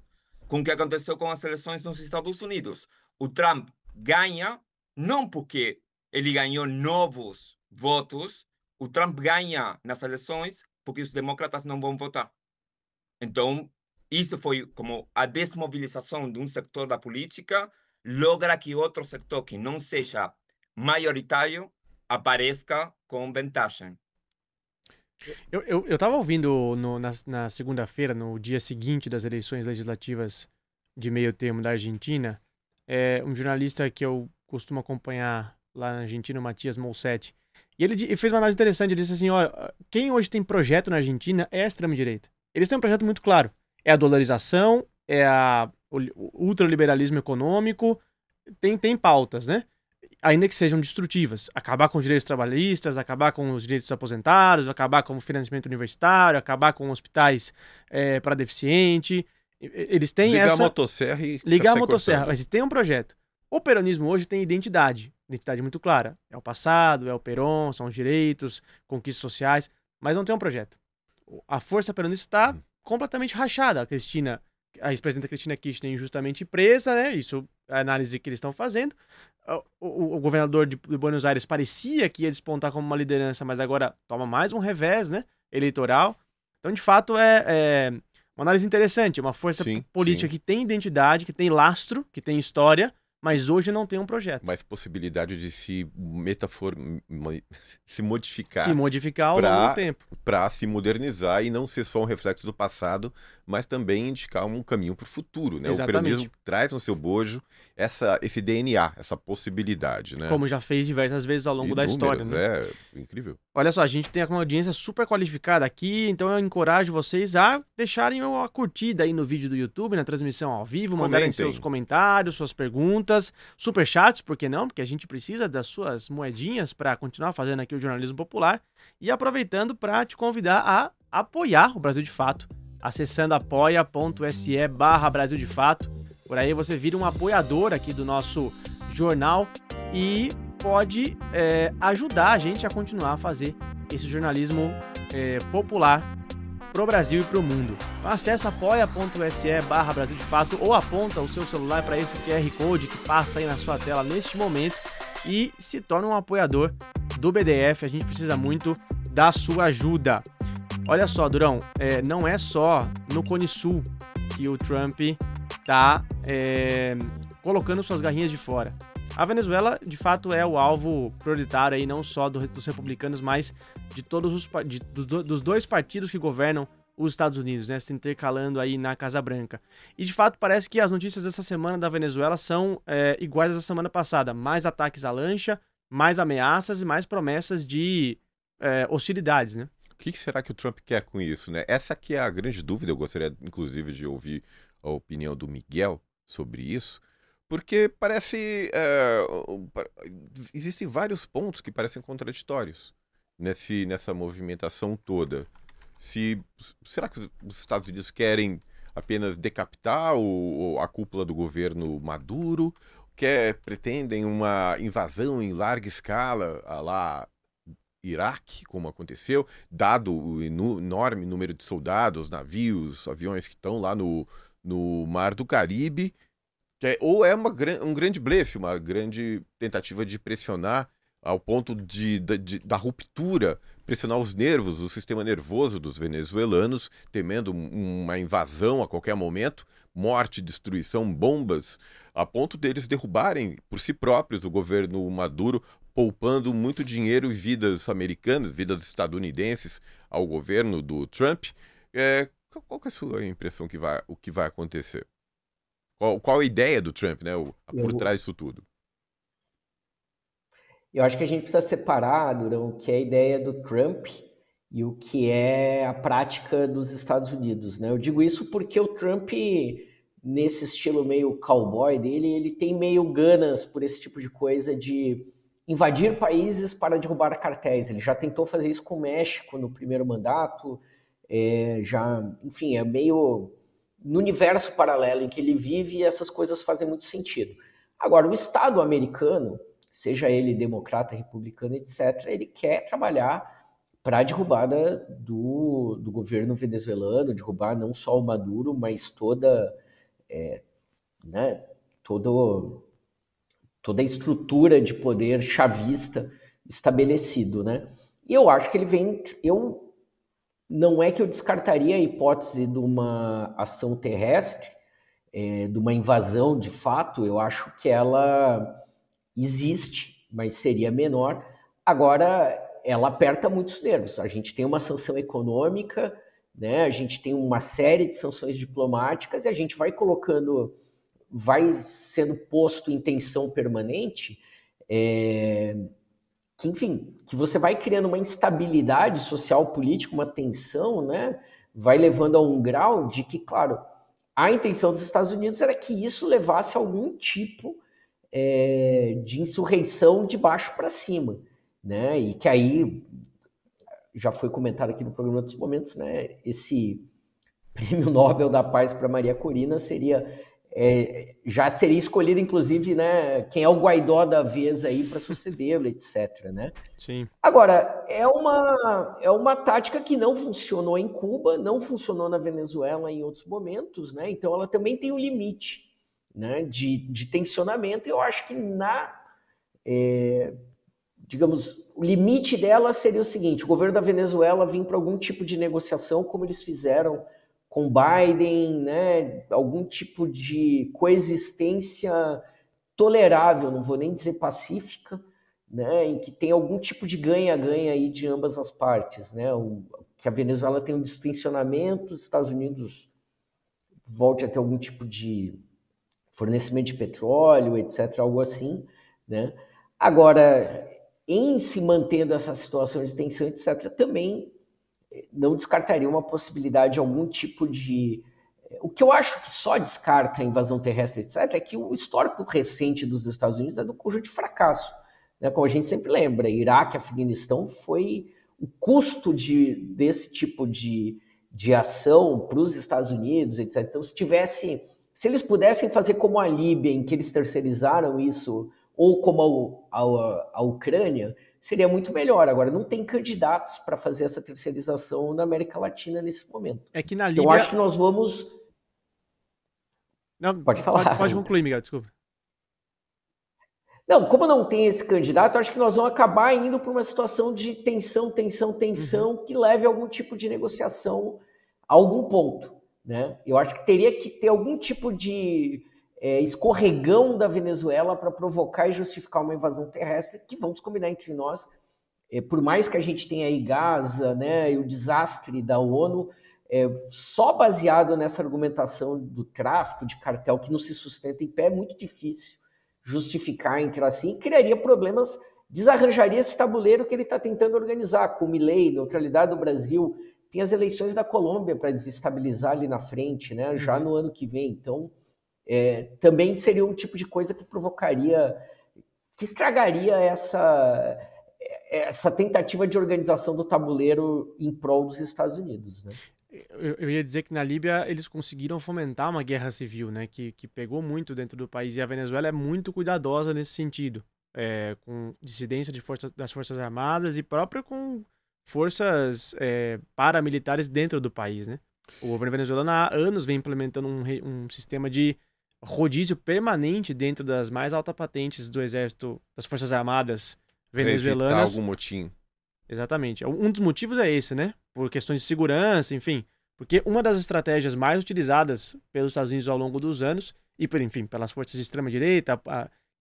Speaker 4: com o que aconteceu com as eleições nos Estados Unidos. O Trump ganha não porque ele ganhou novos votos, o Trump ganha nas eleições porque os democratas não vão votar. Então, isso foi como a desmobilização de um setor da política logra que outro setor que não seja maioritário apareça com vantagem.
Speaker 1: Eu tava ouvindo na segunda-feira, no dia seguinte das eleições legislativas de meio termo da Argentina, um jornalista que eu costumo acompanhar lá na Argentina, o Matias Molsetti, e ele fez uma análise interessante. Ele disse assim, olha, quem hoje tem projeto na Argentina é a extrema-direita. Eles têm um projeto muito claro. É a dolarização, o ultraliberalismo econômico, tem pautas, né? Ainda que sejam destrutivas. Acabar com os direitos trabalhistas, acabar com os direitos dos aposentados, acabar com o financiamento universitário, acabar com hospitais para deficiente. Eles têm
Speaker 2: ligar a motosserra e
Speaker 1: ligar a motosserra, mas tem um projeto. O peronismo hoje tem identidade muito clara. É o passado, é o Perón, são os direitos, conquistas sociais, mas não tem um projeto. A força peronista está completamente rachada. A ex-presidenta Cristina Kirchner injustamente presa, né? Isso é a análise que eles estão fazendo. O governador de Buenos Aires parecia que ia despontar como uma liderança, mas agora toma mais um revés, né? Eleitoral. Então, de fato, é uma análise interessante. Uma força política que tem identidade, que tem lastro, que tem história, mas hoje não tem um projeto.
Speaker 2: Mas possibilidade de se modificar.
Speaker 1: Se modificar ao longo do tempo.
Speaker 2: Para se modernizar e não ser só um reflexo do passado, mas também indicar um caminho para o futuro, né?
Speaker 1: Exatamente.
Speaker 2: O peronismo traz no seu bojo esse DNA, essa possibilidade, né?
Speaker 1: Como já fez diversas vezes ao longo da história, né?
Speaker 2: É incrível.
Speaker 1: Olha só, a gente tem uma audiência super qualificada aqui, então eu encorajo vocês a deixarem uma curtida aí no vídeo do YouTube, na transmissão ao vivo, mandarem seus comentários, suas perguntas, superchats, por que não? Porque a gente precisa das suas moedinhas para continuar fazendo aqui o jornalismo popular. E aproveitando para te convidar a apoiar o Brasil de Fato, acessando apoia.se/Brasil de Fato. Por aí você vira um apoiador aqui do nosso jornal e pode ajudar a gente a continuar a fazer esse jornalismo popular pro Brasil e pro mundo. Então acesse apoia.se/Brasil de Fato ou aponta o seu celular para esse QR Code que passa aí na sua tela neste momento e se torna um apoiador do BDF. A gente precisa muito da sua ajuda. Olha só, Durão, não é só no Cone Sul que o Trump está colocando suas garrinhas de fora. A Venezuela, de fato, é o alvo prioritário aí, não só dos republicanos, mas de todos dos dois partidos que governam os Estados Unidos, né? Se intercalando aí na Casa Branca. E, de fato, parece que as notícias dessa semana da Venezuela são iguais às da semana passada. Mais ataques à lancha, mais ameaças e mais promessas de hostilidades, né?
Speaker 2: O que será que o Trump quer com isso, né? Essa que é a grande dúvida. Eu gostaria, inclusive, de ouvir a opinião do Miguel sobre isso. Porque parece... existem vários pontos que parecem contraditórios nessa movimentação toda. Será que os Estados Unidos querem apenas decapitar a cúpula do governo Maduro? Pretendem uma invasão em larga escala lá Iraque, como aconteceu, dado o enorme número de soldados, navios, aviões que estão lá no Mar do Caribe? Ou é um grande blefe, uma grande tentativa de pressionar ao ponto da ruptura, pressionar os nervos, o sistema nervoso dos venezuelanos, temendo uma invasão a qualquer momento, morte, destruição, bombas, a ponto deles derrubarem por si próprios o governo Maduro, poupando muito dinheiro e vidas americanas, vidas estadunidenses ao governo do Trump. Qual que é a sua impressão o que vai acontecer? Qual a ideia do Trump, né, por trás disso tudo?
Speaker 3: Eu acho que a gente precisa separar, Durão, o que é a ideia do Trump e o que é a prática dos Estados Unidos, né? Eu digo isso porque o Trump, nesse estilo meio cowboy dele, ele tem meio ganas por esse tipo de coisa de invadir países para derrubar cartéis. Ele já tentou fazer isso com o México no primeiro mandato, enfim, é meio... No universo paralelo em que ele vive, essas coisas fazem muito sentido. Agora, o Estado americano, seja ele democrata, republicano, etc., ele quer trabalhar para a derrubada do governo venezuelano, derrubar não só o Maduro, mas toda a estrutura de poder chavista estabelecido, né? E eu acho que ele vem... Não é que eu descartaria a hipótese de uma ação terrestre, de uma invasão de fato. Eu acho que ela existe, mas seria menor. Agora, ela aperta muitos nervos. A gente tem uma sanção econômica, né? A gente tem uma série de sanções diplomáticas e a gente vai sendo posto em tensão permanente, que você vai criando uma instabilidade social, política, uma tensão, né? Vai levando a um grau de que, claro, a intenção dos Estados Unidos era que isso levasse a algum tipo de insurreição de baixo para cima, né? E que aí, já foi comentado aqui no programa em outros momentos, né? Esse prêmio Nobel da Paz para Maria Corina já seria escolhido, inclusive, né, quem é o Guaidó da vez aí para sucedê-lo, etc. Né?
Speaker 1: Sim.
Speaker 3: Agora, é uma tática que não funcionou em Cuba, não funcionou na Venezuela em outros momentos, né? Então ela também tem um limite, né, de tensionamento. Eu acho que digamos, o limite dela seria o seguinte: o governo da Venezuela vir para algum tipo de negociação, como eles fizeram com Biden, né, algum tipo de coexistência tolerável, não vou nem dizer pacífica, né, em que tem algum tipo de ganha-ganha aí de ambas as partes, né, que a Venezuela tem um distensionamento, os Estados Unidos volte a ter algum tipo de fornecimento de petróleo, etc., algo assim, né. Agora, em se mantendo essa situação de tensão, etc., também não descartaria uma possibilidade de algum tipo de... O que eu acho que só descarta a invasão terrestre, etc., é que o histórico recente dos Estados Unidos é do conjunto de fracasso. Né? Como a gente sempre lembra, Iraque, Afeganistão, foi o custo desse tipo de ação para os Estados Unidos, etc. Então, se eles pudessem fazer como a Líbia, em que eles terceirizaram isso, ou como a Ucrânia, seria muito melhor. Agora, não tem candidatos para fazer essa terceirização na América Latina nesse momento.
Speaker 1: É que na Líbia...
Speaker 3: Eu acho que nós vamos...
Speaker 1: Não,
Speaker 3: pode falar.
Speaker 1: Pode concluir, Miguel, desculpa.
Speaker 3: Não, como não tem esse candidato, acho que nós vamos acabar indo para uma situação de tensão, que leve a algum tipo de negociação a algum ponto, né? Eu acho que teria que ter algum tipo de escorregão da Venezuela para provocar e justificar uma invasão terrestre, que vamos combinar entre nós, por mais que a gente tenha aí Gaza, né, e o desastre da ONU, só baseado nessa argumentação do tráfico, de cartel que não se sustenta em pé, é muito difícil justificar entrar assim, criaria problemas, desarranjaria esse tabuleiro que ele está tentando organizar, com o Milei, neutralidade do Brasil, tem as eleições da Colômbia para desestabilizar ali na frente, né, já no ano que vem, então também seria um tipo de coisa que provocaria, que estragaria essa tentativa de organização do tabuleiro em prol dos Estados Unidos, né?
Speaker 1: Eu ia dizer que na Líbia eles conseguiram fomentar uma guerra civil, né, que pegou muito dentro do país, e a Venezuela é muito cuidadosa nesse sentido, com dissidência das Forças Armadas e própria com forças paramilitares dentro do país, né? O governo venezuelano há anos vem implementando um sistema de rodízio permanente dentro das mais altas patentes do exército, das Forças Armadas venezuelanas.
Speaker 2: Pra evitar algum motim.
Speaker 1: Exatamente. Um dos motivos é esse, né? Por questões de segurança, enfim. Porque uma das estratégias mais utilizadas pelos Estados Unidos ao longo dos anos, e, enfim, pelas forças de extrema-direita,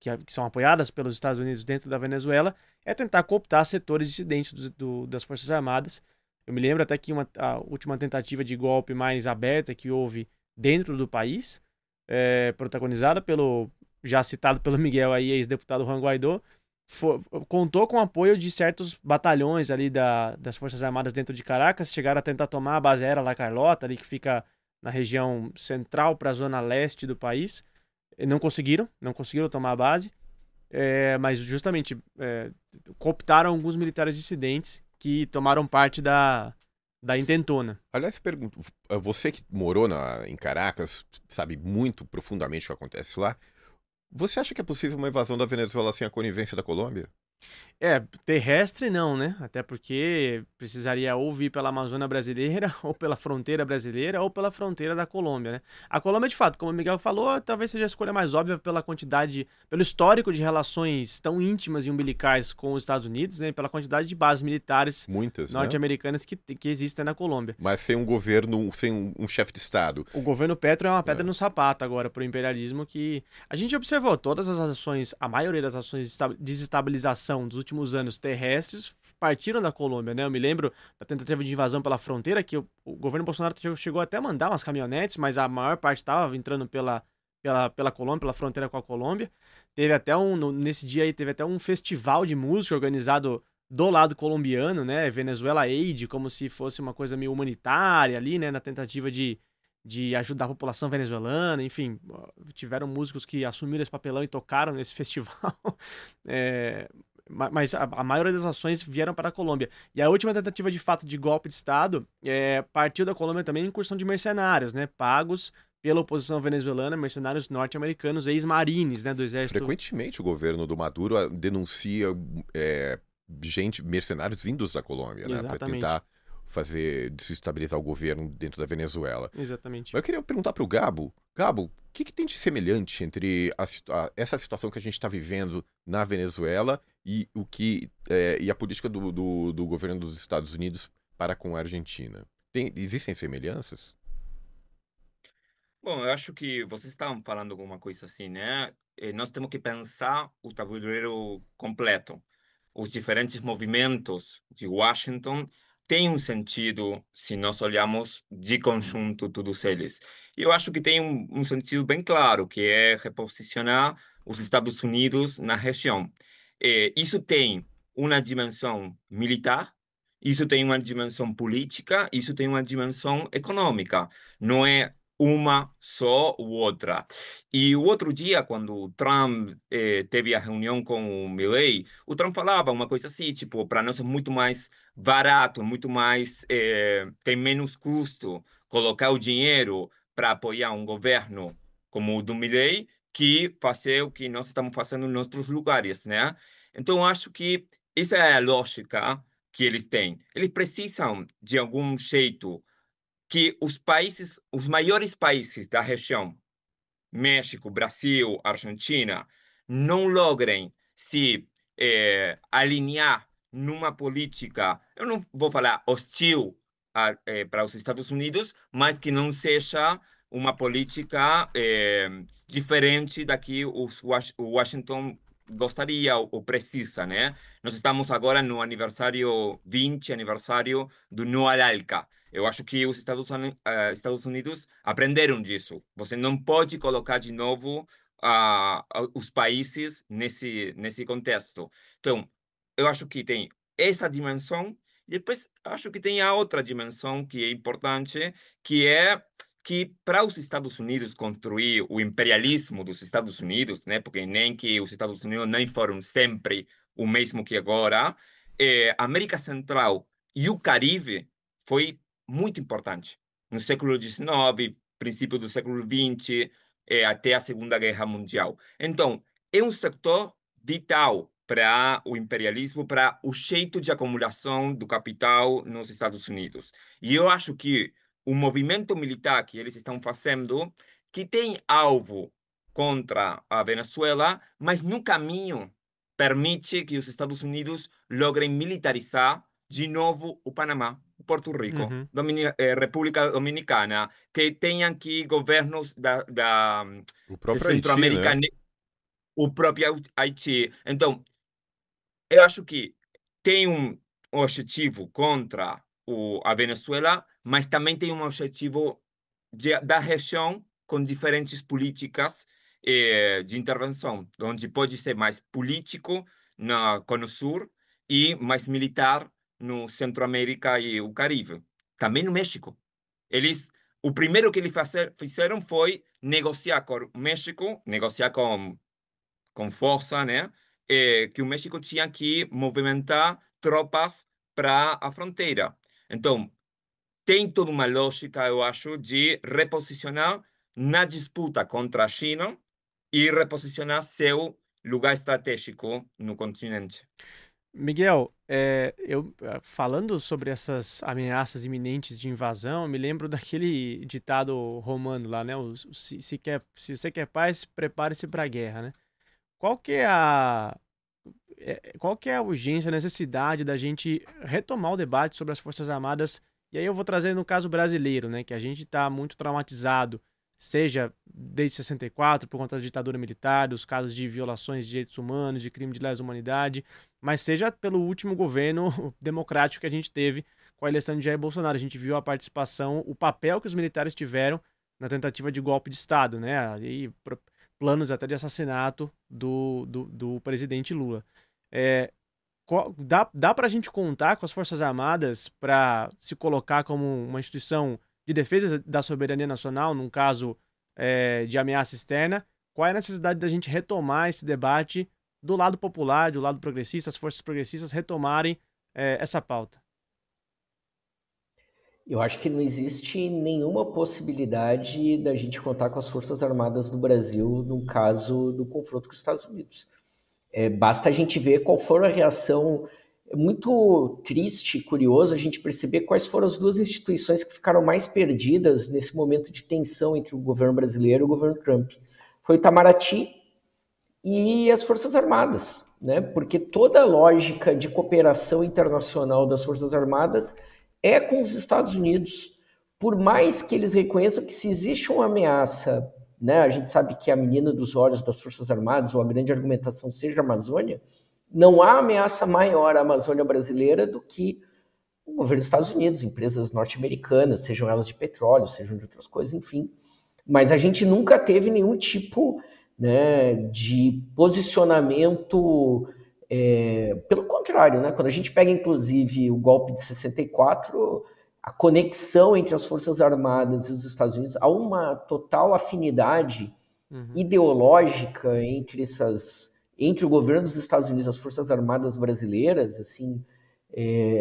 Speaker 1: que são apoiadas pelos Estados Unidos dentro da Venezuela, é tentar cooptar setores dissidentes das Forças Armadas. Eu me lembro até que a última tentativa de golpe mais aberta que houve dentro do país, protagonizada já citado pelo Miguel aí, ex-deputado Juan Guaidó, contou com o apoio de certos batalhões ali das Forças Armadas dentro de Caracas, chegaram a tentar tomar a base aérea La Carlota, ali que fica na região central para a zona leste do país. Não conseguiram tomar a base, mas justamente cooptaram alguns militares dissidentes que tomaram parte da intentona.
Speaker 2: Aliás, pergunto, você que morou em Caracas, sabe muito profundamente o que acontece lá, você acha que é possível uma invasão da Venezuela sem a conivência da Colômbia?
Speaker 1: Terrestre não, né? Até porque precisaria ou vir pela Amazônia brasileira, ou pela fronteira brasileira, ou pela fronteira da Colômbia, né? A Colômbia, de fato, como o Miguel falou, talvez seja a escolha mais óbvia pela quantidade, pelo histórico de relações tão íntimas e umbilicais com os Estados Unidos, né? Pela quantidade de bases militares norte-americanas que existem na Colômbia.
Speaker 2: Mas sem um governo, sem um chefe de Estado.
Speaker 1: O governo Petro é uma pedra no sapato agora pro imperialismo, que a gente observou todas as ações, a maioria das ações de desestabilização dos últimos anos terrestres partiram da Colômbia, né? Eu me lembro da tentativa de invasão pela fronteira, que o governo Bolsonaro chegou até a mandar umas caminhonetes, mas a maior parte estava entrando pela Colômbia, pela fronteira com a Colômbia. Teve até nesse dia aí, teve até um festival de música organizado do lado colombiano, né? Venezuela Aid, como se fosse uma coisa meio humanitária ali, né? Na tentativa de ajudar a população venezuelana, enfim, tiveram músicos que assumiram esse papelão e tocaram nesse festival. Mas a maioria das ações vieram para a Colômbia. E a última tentativa de fato de golpe de Estado partiu da Colômbia também em incursão de mercenários, né? Pagos pela oposição venezuelana, mercenários norte-americanos, ex-marines, né? Do exército.
Speaker 2: Frequentemente o governo do Maduro denuncia mercenários vindos da Colômbia, né? Para tentar desestabilizar o governo dentro da Venezuela.
Speaker 1: Exatamente.
Speaker 2: Mas eu queria perguntar para o Gabo. Gabo, o que tem de semelhante entre essa situação que a gente está vivendo na Venezuela e a política do governo dos Estados Unidos para com a Argentina? Existem semelhanças?
Speaker 4: Bom, eu acho que vocês estavam falando alguma coisa assim, né? Nós temos que pensar o tabuleiro completo. Os diferentes movimentos de Washington têm um sentido se nós olharmos de conjunto todos eles. E eu acho que tem um sentido bem claro, que é reposicionar os Estados Unidos na região. Isso tem uma dimensão militar, isso tem uma dimensão política, isso tem uma dimensão econômica. Não é uma só ou outra. E o outro dia, quando o Trump teve a reunião com o Milei, o Trump falava uma coisa assim, tipo, para nós é muito mais barato, muito mais, tem menos custo colocar o dinheiro para apoiar um governo como o do Milei que fazer o que nós estamos fazendo em outros lugares, né? Então, eu acho que essa é a lógica que eles têm. Eles precisam, de algum jeito, que os maiores países da região, México, Brasil, Argentina, não logrem se alinhar numa política, eu não vou falar hostil para os Estados Unidos, mas que não seja uma política diferente da que o Washington gostaria ou precisa, né? Nós estamos agora no aniversário 20, aniversário do Não al ALCA. Eu acho que os Estados Unidos aprenderam disso. Você não pode colocar de novo os países nesse contexto. Então, eu acho que tem essa dimensão, e depois acho que tem a outra dimensão que é importante, que é que para os Estados Unidos construir o imperialismo dos Estados Unidos, né, porque nem que os Estados Unidos nem foram sempre o mesmo que agora, a América Central e o Caribe foi muito importante. No século XIX, princípio do século XX, até a Segunda Guerra Mundial. Então, é um setor vital para o imperialismo, para o jeito de acumulação do capital nos Estados Unidos. E eu acho que o movimento militar que eles estão fazendo, que tem alvo contra a Venezuela, mas no caminho permite que os Estados Unidos logrem militarizar de novo o Panamá, Porto Rico,
Speaker 1: Uhum.
Speaker 4: República Dominicana, que tenham aqui governos
Speaker 2: O
Speaker 4: de
Speaker 2: próprio Haiti,
Speaker 4: Centro-América,
Speaker 2: né?
Speaker 4: o próprio Haiti. Então, eu acho que tem um objetivo contra a Venezuela, mas também tem um objetivo da região com diferentes políticas de intervenção, onde pode ser mais político com o Sul e mais militar no Centro-América e o Caribe. Também no México. O primeiro que eles fizeram foi negociar com o México, negociar com força, né? Que o México tinha que movimentar tropas para a fronteira. Então, tem toda uma lógica, eu acho, de reposicionar na disputa contra a China e reposicionar seu lugar estratégico no continente.
Speaker 1: Miguel, falando sobre essas ameaças iminentes de invasão, eu me lembro daquele ditado romano lá, né? Se você quer paz, prepare-se para a guerra, né? Qual que é qual que é a urgência, a necessidade da gente retomar o debate sobre as Forças Armadas? E aí eu vou trazer no caso brasileiro, né? Que a gente está muito traumatizado, seja desde 64, por conta da ditadura militar, dos casos de violações de direitos humanos, de crime de lesa humanidade, mas seja pelo último governo democrático que a gente teve com a eleição de Jair Bolsonaro. A gente viu a participação, o papel que os militares tiveram na tentativa de golpe de Estado, né? Aí, planos até de assassinato do presidente Lula. Dá para a gente contar com as Forças Armadas para se colocar como uma instituição de defesa da soberania nacional, num caso de ameaça externa? Qual é a necessidade da gente retomar esse debate do lado popular, do lado progressista, as forças progressistas retomarem essa pauta?
Speaker 3: Eu acho que não existe nenhuma possibilidade da gente contar com as Forças Armadas do Brasil no caso do confronto com os Estados Unidos. Basta a gente ver qual foi a reação. É muito triste e curioso a gente perceber quais foram as duas instituições que ficaram mais perdidas nesse momento de tensão entre o governo brasileiro e o governo Trump. Foi o Itamaraty e as Forças Armadas, né? Porque toda a lógica de cooperação internacional das Forças Armadas é com os Estados Unidos. Por mais que eles reconheçam que se existe uma ameaça, né, a gente sabe que a menina dos olhos das Forças Armadas, ou a grande argumentação seja a Amazônia, não há ameaça maior à Amazônia brasileira do que o governo dos Estados Unidos, empresas norte-americanas, sejam elas de petróleo, sejam de outras coisas, enfim. Mas a gente nunca teve nenhum tipo, né, de posicionamento. Pelo contrário, né, quando a gente pega, inclusive, o golpe de 64, a conexão entre as Forças Armadas e os Estados Unidos, há uma total afinidade ideológica entre o governo dos Estados Unidos e as Forças Armadas brasileiras, assim,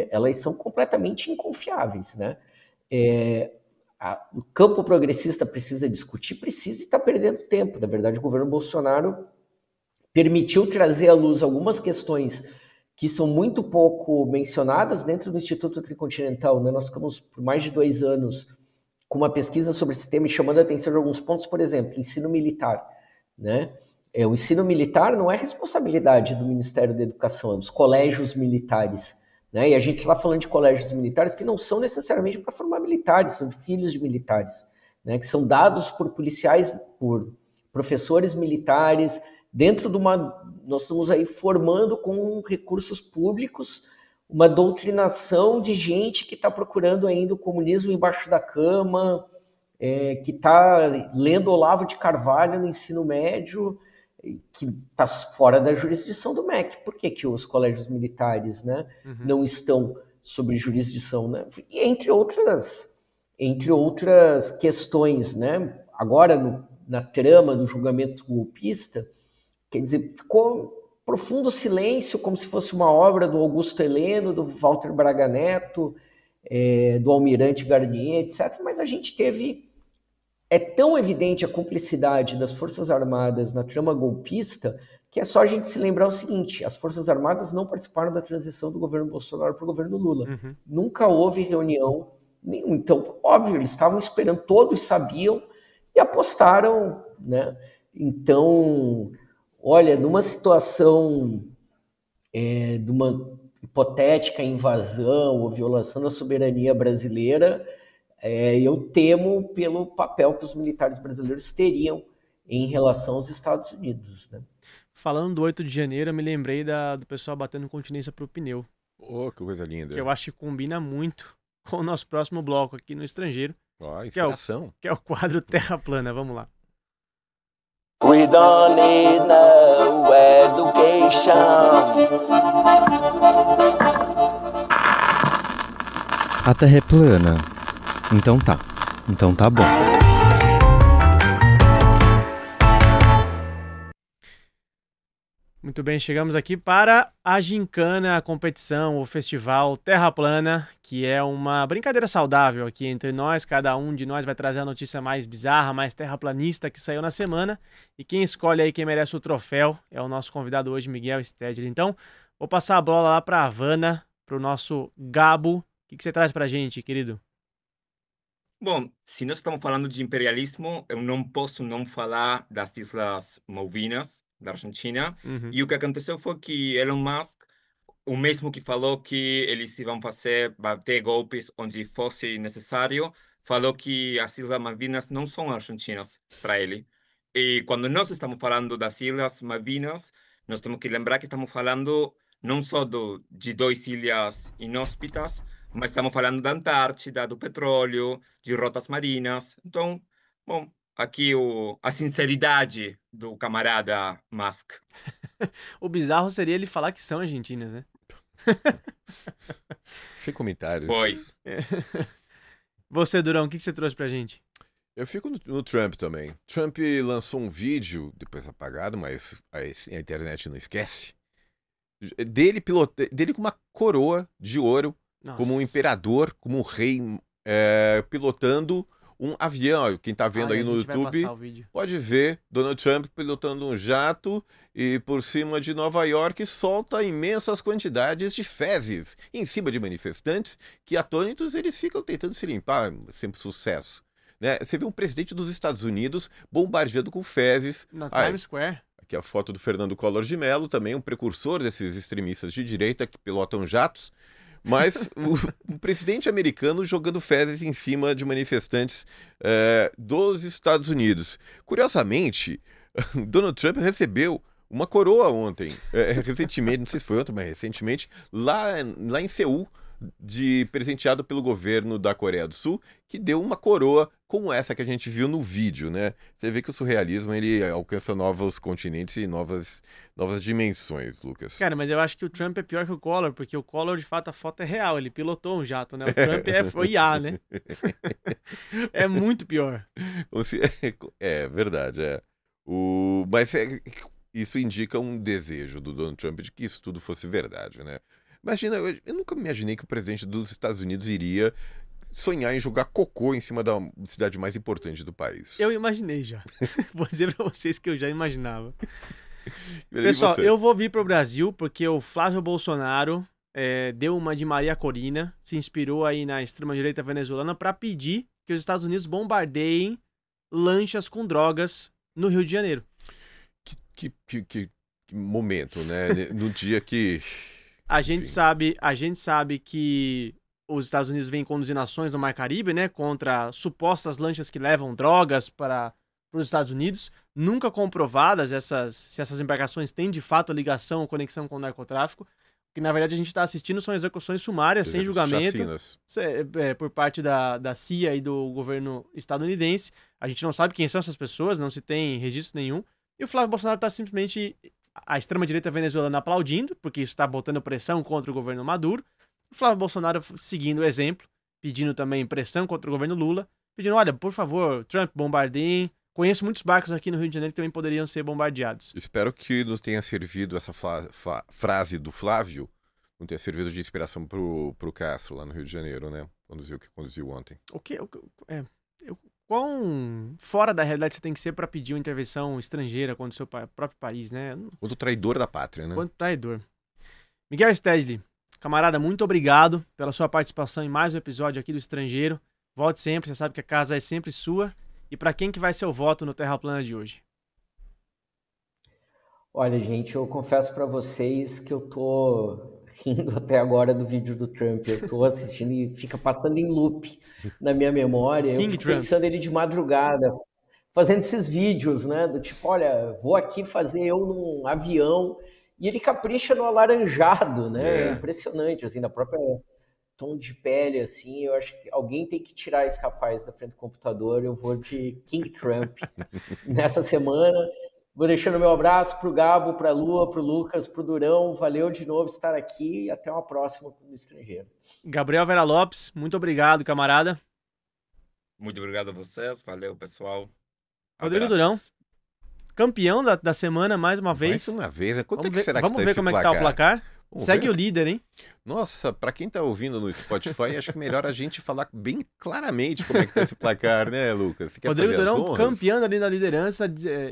Speaker 3: elas são completamente inconfiáveis, né? O campo progressista precisa discutir, precisa e está perdendo tempo. Na verdade, o governo Bolsonaro permitiu trazer à luz algumas questões que são muito pouco mencionadas dentro do Instituto Tricontinental, né? Nós ficamos por mais de 2 anos com uma pesquisa sobre esse tema e chamando a atenção de alguns pontos, por exemplo, ensino militar, né? o ensino militar não é responsabilidade do Ministério da Educação, é dos colégios militares. Né? E a gente está falando de colégios militares que não são necessariamente para formar militares, são de filhos de militares, né? Que são dados por policiais, por professores militares, dentro de uma... Nós estamos aí formando com recursos públicos uma doutrinação de gente que está procurando ainda o comunismo embaixo da cama, que está lendo Olavo de Carvalho no ensino médio, que está fora da jurisdição do MEC. Por que os colégios militares, né, não estão sob jurisdição? Né? E entre outras questões, né? Agora, na trama do julgamento golpista, quer dizer, ficou profundo silêncio, como se fosse uma obra do Augusto Heleno, do Walter Braga Neto, do Almirante Garnier, etc. Mas a gente teve... É tão evidente a cumplicidade das Forças Armadas na trama golpista que é só a gente se lembrar o seguinte: as Forças Armadas não participaram da transição do governo Bolsonaro para o governo Lula. Nunca houve reunião nenhuma. Então, óbvio, eles estavam esperando, todos sabiam e apostaram, né? Então, olha, numa situação de uma hipotética invasão ou violação da soberania brasileira, eu temo pelo papel que os militares brasileiros teriam em relação aos Estados Unidos, né?
Speaker 1: Falando do 8 de janeiro, eu me lembrei do pessoal batendo continência pro pneu.
Speaker 2: Oh, que coisa linda.
Speaker 1: Que eu acho que combina muito com o nosso próximo bloco aqui no Estrangeiro.
Speaker 2: Inspiração.
Speaker 1: Que é o quadro Terra Plana. Vamos lá.
Speaker 5: We don't need no education.
Speaker 6: A Terra é plana. Então tá bom.
Speaker 1: Muito bem, chegamos aqui para a gincana, a competição, o festival Terra Plana, que é uma brincadeira saudável aqui entre nós. Cada um de nós vai trazer a notícia mais bizarra, mais terraplanista que saiu na semana. E quem escolhe aí quem merece o troféu é o nosso convidado hoje, Miguel Stedley. Então, vou passar a bola lá para a Havana, para o nosso Gabo. O que você traz para a gente, querido?
Speaker 4: Bom, se nós estamos falando de imperialismo, eu não posso não falar das Islas Malvinas, da Argentina. E o que aconteceu foi que Elon Musk, o mesmo que falou que eles iam bater golpes onde fosse necessário, falou que as Islas Malvinas não são argentinas para ele. E quando nós estamos falando das Islas Malvinas, nós temos que lembrar que estamos falando não só de duas ilhas inóspitas, mas estamos falando da Antártida, do petróleo, de rotas marinas. Então, bom, aqui a sinceridade do camarada Musk.
Speaker 1: O bizarro seria ele falar que são argentinas, né?
Speaker 2: Sem comentários.
Speaker 4: Foi.
Speaker 1: Você, Durão, o que você trouxe pra gente?
Speaker 2: Eu fico no Trump também. Trump lançou um vídeo, depois apagado, mas a internet não esquece, dele com uma coroa de ouro. Nossa. Como um imperador, como um rei, pilotando um avião. Quem tá vendo aí no YouTube pode ver Donald Trump pilotando um jato e por cima de Nova York solta imensas quantidades de fezes em cima de manifestantes que, atônitos, eles ficam tentando se limpar, sempre sucesso. Né? Você vê um presidente dos Estados Unidos bombardeando com fezes.
Speaker 1: Na Times Square.
Speaker 2: Aqui a foto do Fernando Collor de Mello, também um precursor desses extremistas de direita que pilotam jatos. Mas o presidente americano jogando fezes em cima de manifestantes dos Estados Unidos. Curiosamente, Donald Trump recebeu uma coroa ontem, recentemente, não sei se foi ontem, mas recentemente, lá em Seul, presenteado pelo governo da Coreia do Sul, que deu uma coroa como essa que a gente viu no vídeo, né? Você vê que o surrealismo, ele alcança novos continentes e novas dimensões, Lucas.
Speaker 1: Cara, mas eu acho que o Trump é pior que o Collor, porque o Collor, de fato, a foto é real, ele pilotou um jato, né? O Trump foi IA, né? É muito pior.
Speaker 2: É verdade, Mas isso indica um desejo do Donald Trump de que isso tudo fosse verdade, né? Imagina, eu nunca imaginei que o presidente dos Estados Unidos iria sonhar em jogar cocô em cima da cidade mais importante do país.
Speaker 1: Eu imaginei já. Vou dizer pra vocês que eu já imaginava. Pessoal, eu vou vir pro Brasil porque o Flávio Bolsonaro deu uma de Maria Corina, se inspirou aí na extrema-direita venezuelana para pedir que os Estados Unidos bombardeiem lanchas com drogas no Rio de Janeiro.
Speaker 2: Que momento, né? No dia que...
Speaker 1: A gente sabe que os Estados Unidos vêm conduzindo ações no Mar Caribe, né, contra supostas lanchas que levam drogas para os Estados Unidos, nunca comprovadas se essas embarcações têm de fato ligação ou conexão com o narcotráfico. O que na verdade a gente está assistindo são execuções sumárias, sem julgamento, por parte da CIA e do governo estadunidense. A gente não sabe quem são essas pessoas, não se tem registro nenhum. E o Flávio Bolsonaro está simplesmente, a extrema-direita venezuelana aplaudindo, porque isso está botando pressão contra o governo Maduro. O Flávio Bolsonaro seguindo o exemplo, pedindo também pressão contra o governo Lula, pedindo, olha, por favor, Trump, bombardeiem. Conheço muitos barcos aqui no Rio de Janeiro que também poderiam ser bombardeados.
Speaker 2: Espero que não tenha servido essa frase do Flávio, não tenha servido de inspiração pro Castro lá no Rio de Janeiro, né? Conduziu o que conduziu ontem.
Speaker 1: Quão fora da realidade você tem que ser para pedir uma intervenção estrangeira contra o seu próprio país, né?
Speaker 2: Quanto traidor da pátria, né?
Speaker 1: Quanto traidor. Miguel Stedley, camarada, muito obrigado pela sua participação em mais um episódio aqui do Estrangeiro. Volte sempre, você sabe que a casa é sempre sua. E para quem que vai ser o voto no Terra Plana de hoje?
Speaker 3: Olha, gente, eu confesso para vocês que eu tô rindo até agora do vídeo do Trump. Eu tô assistindo e fica passando em loop na minha memória. Eu fico pensando ele de madrugada, fazendo esses vídeos, né? Do tipo, olha, vou aqui fazer eu num avião. E ele capricha no alaranjado, né? É impressionante, assim, na própria tom de pele, assim. Eu acho que alguém tem que tirar esse rapaz da frente do computador. Eu vou de King Trump nessa semana. Vou deixando meu abraço pro Gabo, pra Lua, pro Lucas, pro Durão. Valeu de novo estar aqui e até uma próxima no Estrangeiro.
Speaker 1: Gabriel Vera Lopes, muito obrigado, camarada.
Speaker 4: Muito obrigado a vocês. Valeu, pessoal.
Speaker 1: Rodrigo Durão, campeão da semana mais uma vez.
Speaker 2: Mais uma vez, né? Quanto será que tá esse placar?
Speaker 1: Vamos ver como é que tá o placar. Segue o líder, hein?
Speaker 2: Nossa, pra quem tá ouvindo no Spotify, acho que melhor a gente falar bem claramente como é que tá esse placar, né, Lucas? Você quer
Speaker 1: Rodrigo
Speaker 2: fazer
Speaker 1: Durão campeão ali na liderança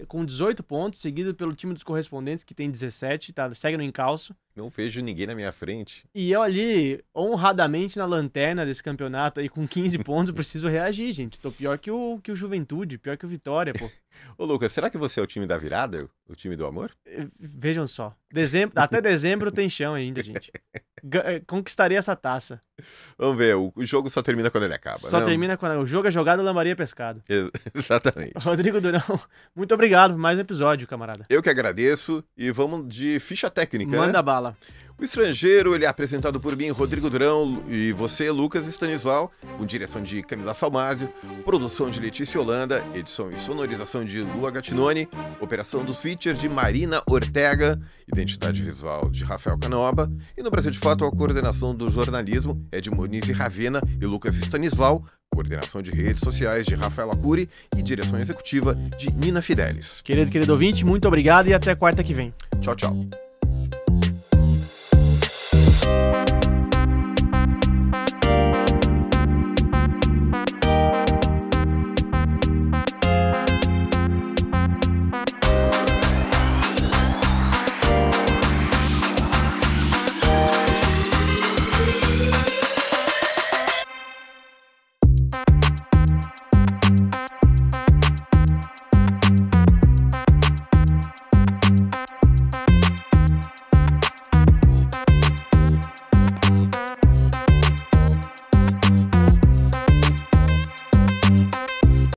Speaker 1: com 18 pontos, seguido pelo time dos correspondentes, que tem 17, tá? Segue no encalço.
Speaker 2: Não vejo ninguém na minha frente.
Speaker 1: E eu ali, honradamente na lanterna desse campeonato aí, com 15 pontos, eu preciso reagir, gente. Tô pior que o Juventude, pior que o Vitória, pô.
Speaker 2: Ô, Lucas, será que você é o time da virada? O time do amor?
Speaker 1: Vejam só. Até dezembro tem chão ainda, gente. Conquistaria essa taça.
Speaker 2: Vamos ver, o jogo só termina quando ele acaba.
Speaker 1: Só termina quando o jogo é jogado, lambaria é pescado.
Speaker 2: Exatamente.
Speaker 1: Rodrigo Durão, muito obrigado por mais um episódio, camarada.
Speaker 2: Eu que agradeço e vamos de ficha técnica,
Speaker 1: Manda bala.
Speaker 2: O Estrangeiro, ele é apresentado por mim, Rodrigo Durão, e você, Lucas Stanislau, com direção de Camila Salmásio, produção de Letícia Holanda, edição e sonorização de Lua Gattinoni, operação dos features de Marina Ortega, identidade visual de Rafael Canoba, e no Brasil de Fato a coordenação do jornalismo é de Monize Ravena e Lucas Stanislau, coordenação de redes sociais de Rafaela Cury e direção executiva de Nina Fidelis.
Speaker 1: Querido ouvinte, muito obrigado e até quarta que vem.
Speaker 2: Tchau, tchau.